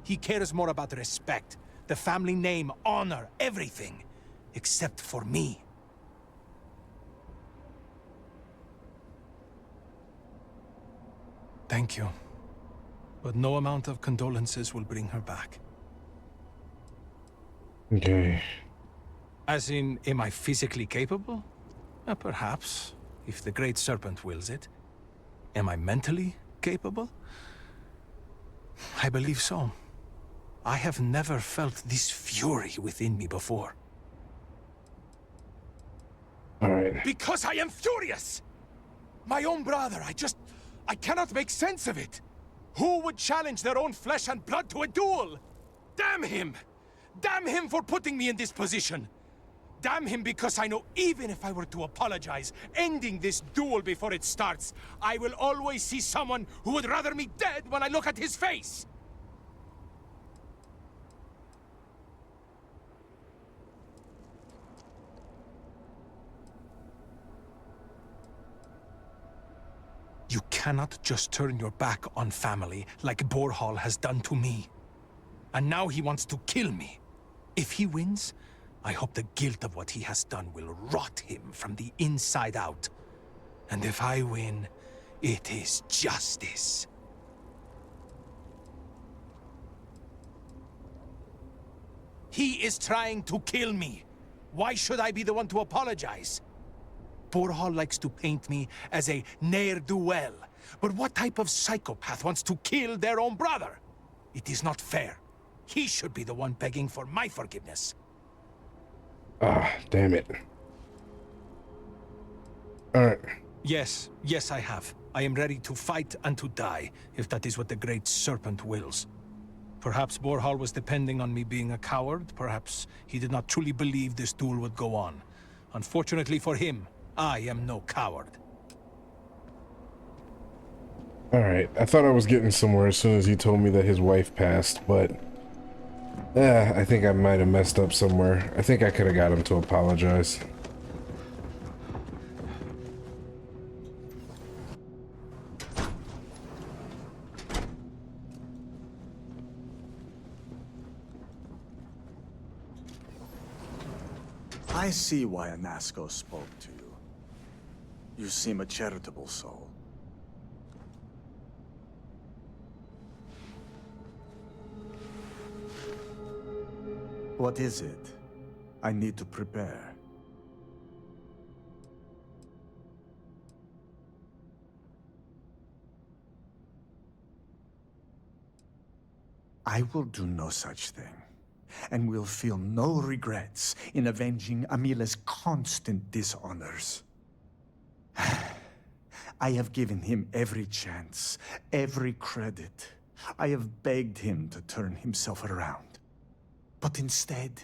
He cares more about respect, the family name, honor, everything, except for me. Thank you. But no amount of condolences will bring her back. Okay. As in, am I physically capable? Perhaps, if the Great Serpent wills it. Am I mentally capable? I believe so. I have never felt this fury within me before. All right. Because I am furious! My own brother, I cannot make sense of it. Who would challenge their own flesh and blood to a duel? Damn him! Damn him for putting me in this position! Damn him because I know even if I were to apologize, ending this duel before it starts, I will always see someone who would rather me dead when I look at his face! You cannot just turn your back on family like Borhall has done to me. And now he wants to kill me. If he wins, I hope the guilt of what he has done will rot him from the inside out. And if I win, it is justice. He is trying to kill me. Why should I be the one to apologize? Borhall likes to paint me as a ne'er-do-well. But what type of psychopath wants to kill their own brother? It is not fair. He should be the one begging for my forgiveness. Ah, damn it. All right. Yes, I have. I am ready to fight and to die, if that is what the Great Serpent wills. Perhaps Borhall was depending on me being a coward. Perhaps he did not truly believe this duel would go on. Unfortunately for him, I am no coward. All right. I thought I was getting somewhere as soon as he told me that his wife passed, but I think I might have messed up somewhere. I think I could have got him to apologize. I see why Anasco spoke to you. You seem a charitable soul. What is it? I need to prepare. I will do no such thing, and will feel no regrets in avenging Amila's constant dishonors. I have given him every chance, every credit. I have begged him to turn himself around. But instead,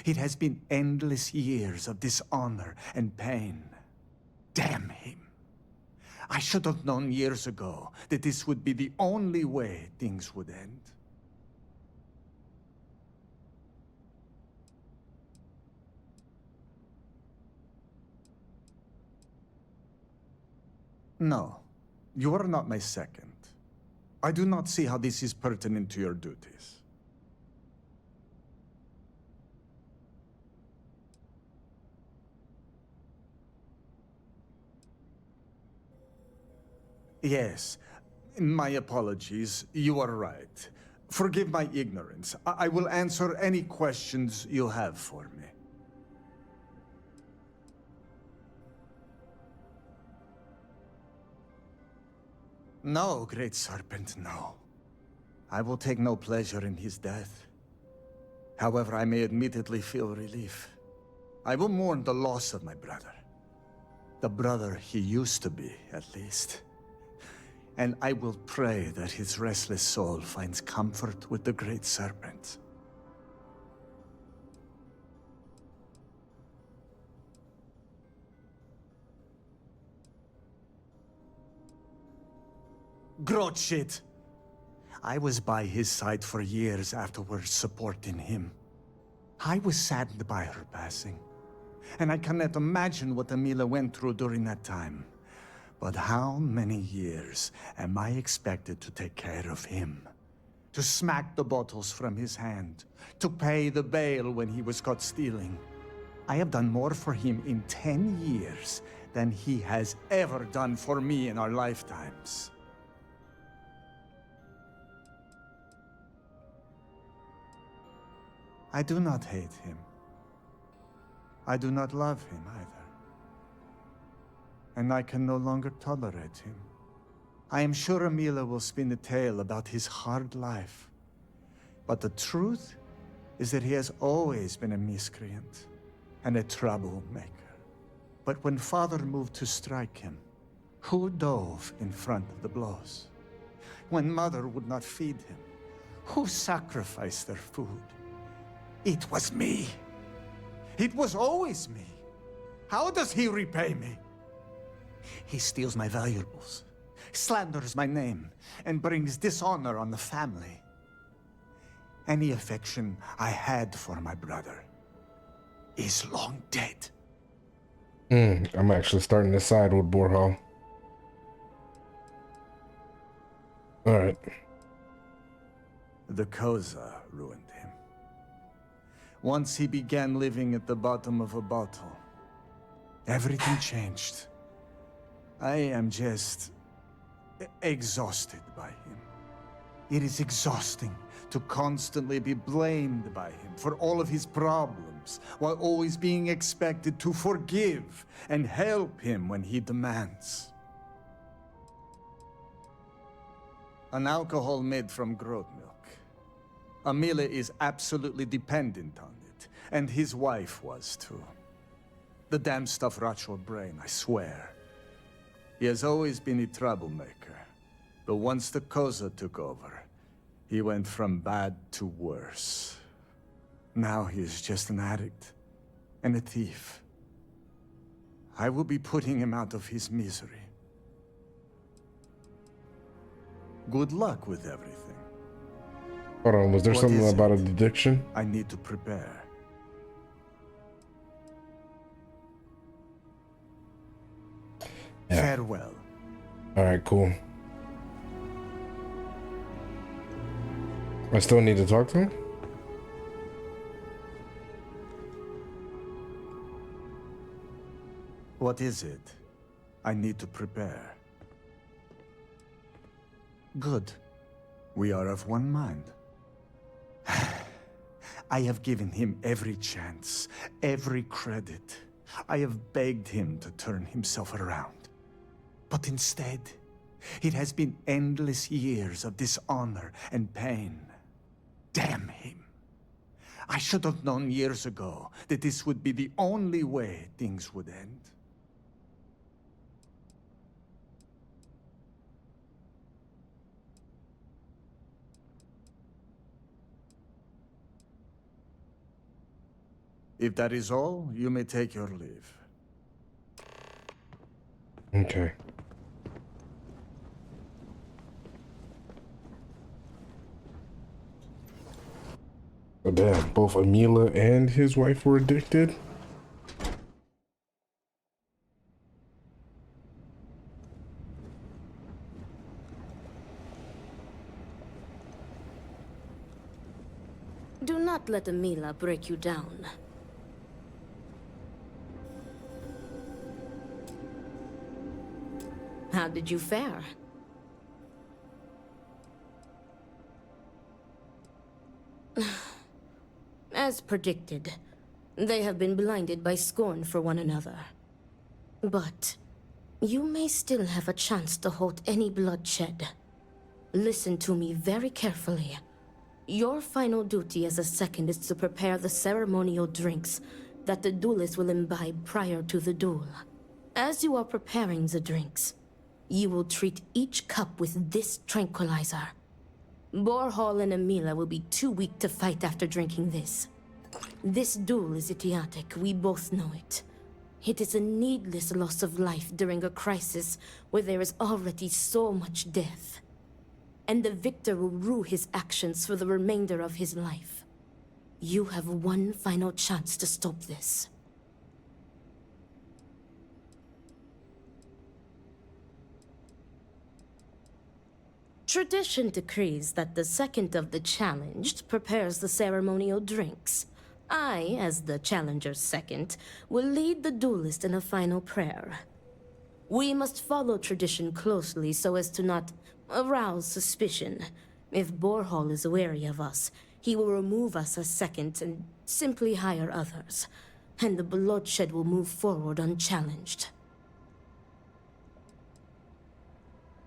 it has been endless years of dishonor and pain. Damn him. I should have known years ago that this would be the only way things would end. No, you are not my second. I do not see how this is pertinent to your duties. Yes, my apologies. You are right. Forgive my ignorance. I will answer any questions you have for me. No, Great Serpent, no. I will take no pleasure in his death. However, I may admittedly feel relief. I will mourn the loss of my brother. The brother he used to be, at least. And I will pray that his restless soul finds comfort with the Great Serpent. Grot shit! I was by his side for years afterwards, supporting him. I was saddened by her passing. And I cannot imagine what Amila went through during that time. But how many years am I expected to take care of him? To smack the bottles from his hand, to pay the bail when he was caught stealing. I have done more for him in 10 years than he has ever done for me in our lifetimes. I do not hate him. I do not love him either. And I can no longer tolerate him. I am sure Amila will spin a tale about his hard life. But the truth is that he has always been a miscreant and a troublemaker. But when Father moved to strike him, who dove in front of the blows? When Mother would not feed him, who sacrificed their food? It was me. It was always me. How does he repay me? He steals my valuables, slanders my name, and brings dishonor on the family. Any affection I had for my brother is long dead. I'm actually starting to side with Borhall. Alright. The Koza ruined him. Once he began living at the bottom of a bottle, everything changed. I am just exhausted by him. It is exhausting to constantly be blamed by him for all of his problems, while always being expected to forgive and help him when he demands. An alcohol made from goat milk. Amila is absolutely dependent on it, and his wife was too. The damn stuff rots your brain, I swear. He has always been a troublemaker, but once the Koza took over, he went from bad to worse. Now he is just an addict and a thief. I will be putting him out of his misery. Good luck with everything. Hold on, was there something about an addiction? I need to prepare. Yeah. Farewell. Alright, cool. I still need to talk to him? What is it? I need to prepare. Good. We are of one mind. I have given him every chance, every credit. I have begged him to turn himself around. But instead, it has been endless years of dishonor and pain. Damn him. I should have known years ago that this would be the only way things would end. If that is all, you may take your leave. Okay. Oh, damn, both Amila and his wife were addicted? Do not let Amila break you down. How did you fare? As predicted, they have been blinded by scorn for one another. But you may still have a chance to halt any bloodshed. Listen to me very carefully. Your final duty as a second is to prepare the ceremonial drinks that the duelist will imbibe prior to the duel. As you are preparing the drinks, you will treat each cup with this tranquilizer. Borhall and Amila will be too weak to fight after drinking this. This duel is idiotic, we both know it. It is a needless loss of life during a crisis where there is already so much death. And the victor will rue his actions for the remainder of his life. You have one final chance to stop this. Tradition decrees that the second of the challenged prepares the ceremonial drinks. I, as the challenger's second, will lead the duelist in a final prayer. We must follow tradition closely so as to not arouse suspicion. If Borhall is wary of us, he will remove us as second and simply hire others. and the bloodshed will move forward unchallenged.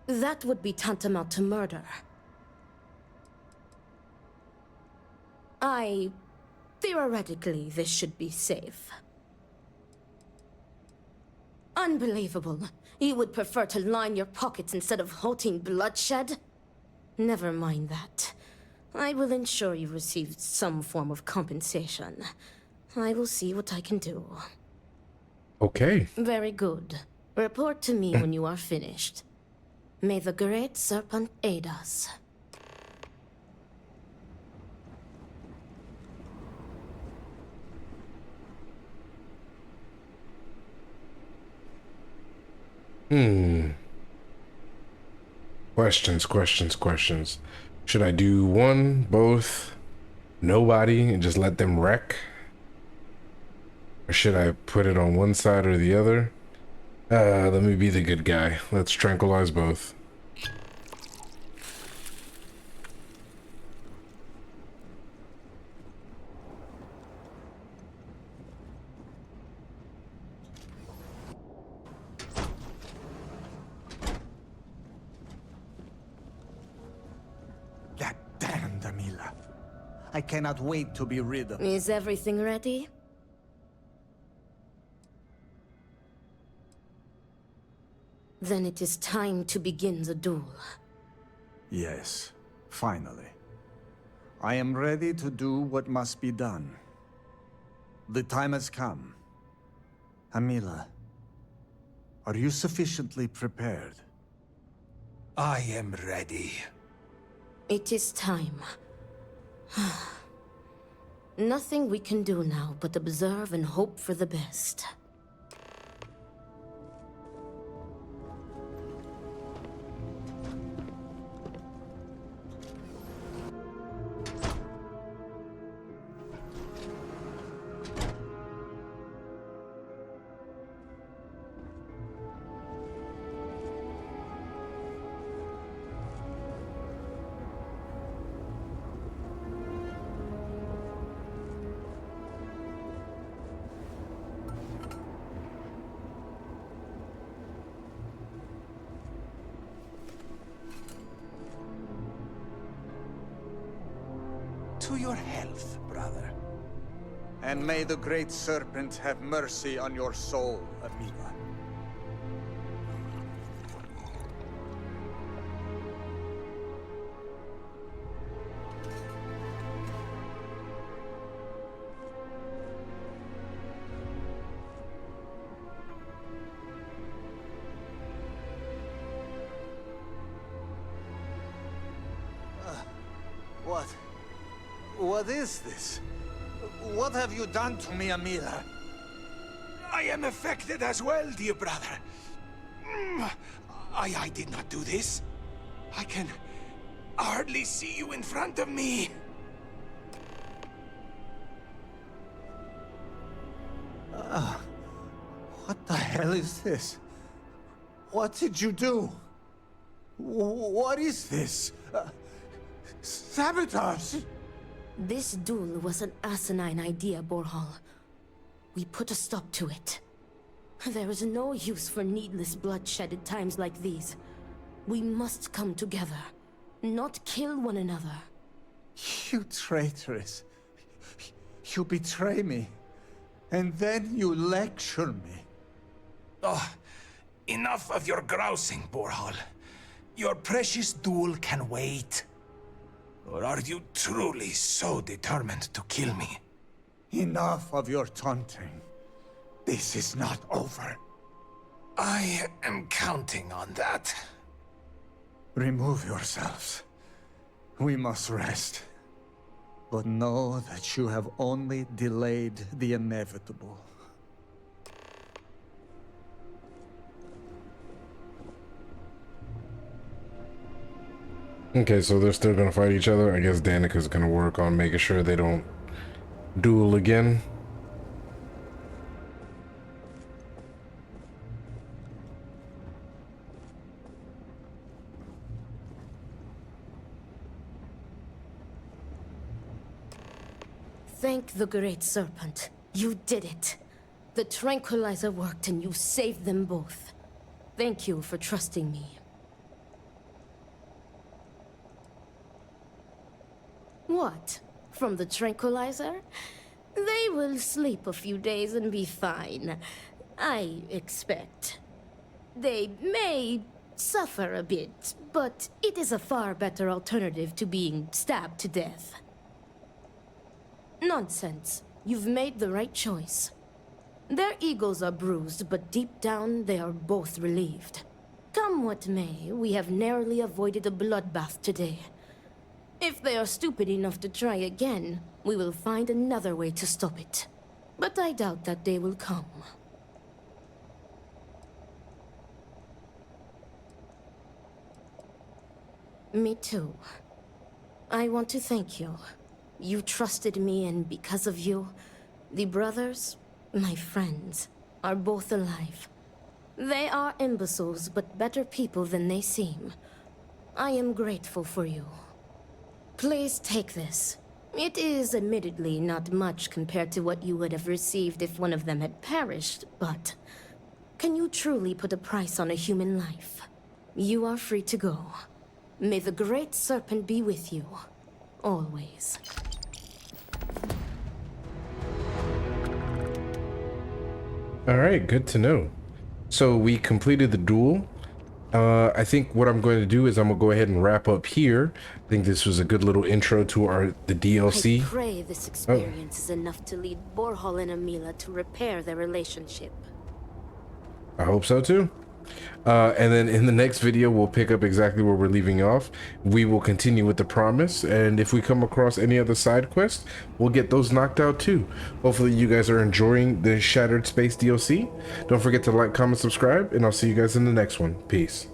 That would be tantamount to murder. Theoretically, this should be safe. Unbelievable. You would prefer to line your pockets instead of halting bloodshed? Never mind that. I will ensure you receive some form of compensation. I will see what I can do. Okay. Very good. Report to me when you are finished. May the Great Serpent aid us. Questions. Should I do one, both, nobody, and just let them wreck? Or should I put it on one side or the other? Let me be the good guy. Let's tranquilize both. Damn, Damila. I cannot wait to be rid of... Is everything ready? Then it is time to begin the duel. Yes, finally. I am ready to do what must be done. The time has come. Amila, are you sufficiently prepared? I am ready. It is time. Nothing we can do now but observe and hope for the best. To your health, brother. And may the Great Serpent have mercy on your soul, Amila. What is this? What have you done to me, Amila? I am affected as well, dear brother. I did not do this. I can hardly see you in front of me. What the hell is this? What did you do? What is this? Sabotage! This duel was an asinine idea, Borhal. We put a stop to it. There is no use for needless bloodshed at times like these. We must come together, not kill one another. You traitoress. You betray me. And then you lecture me. Oh, enough of your grousing, Borhal. Your precious duel can wait. Or are you truly so determined to kill me? Enough of your taunting. This is not over. I am counting on that. Remove yourselves. We must rest. But know that you have only delayed the inevitable. Okay, so they're still gonna fight each other. I guess Danica's gonna work on making sure they don't duel again. Thank the Great Serpent. You did it. The tranquilizer worked and you saved them both. Thank you for trusting me. What? From the tranquilizer? They will sleep a few days and be fine. I expect. They may suffer a bit, but it is a far better alternative to being stabbed to death. Nonsense. You've made the right choice. Their egos are bruised, but deep down they are both relieved. Come what may, we have narrowly avoided a bloodbath today. If they are stupid enough to try again, we will find another way to stop it. But I doubt that day will come. Me too. I want to thank you. You trusted me, and because of you, the brothers, my friends, are both alive. They are imbeciles, but better people than they seem. I am grateful for you. Please take this. It is admittedly not much compared to what you would have received if one of them had perished, but can you truly put a price on a human life? You are free to go. May the Great Serpent be with you, always. All right, good to know. So we completed the duel. I think what I'm going to do is I'm gonna go ahead and wrap up here. I think this was a good little intro to the DLC. I pray this experience is enough to lead Borhol and Amila to repair their relationship. I hope so too. And then in the next video, we'll pick up exactly where we're leaving off. We will continue with the promise, and if we come across any other side quests, we'll get those knocked out too. Hopefully you guys are enjoying the Shattered Space DLC. Don't forget to like, comment, subscribe, and I'll see you guys in the next one. Peace.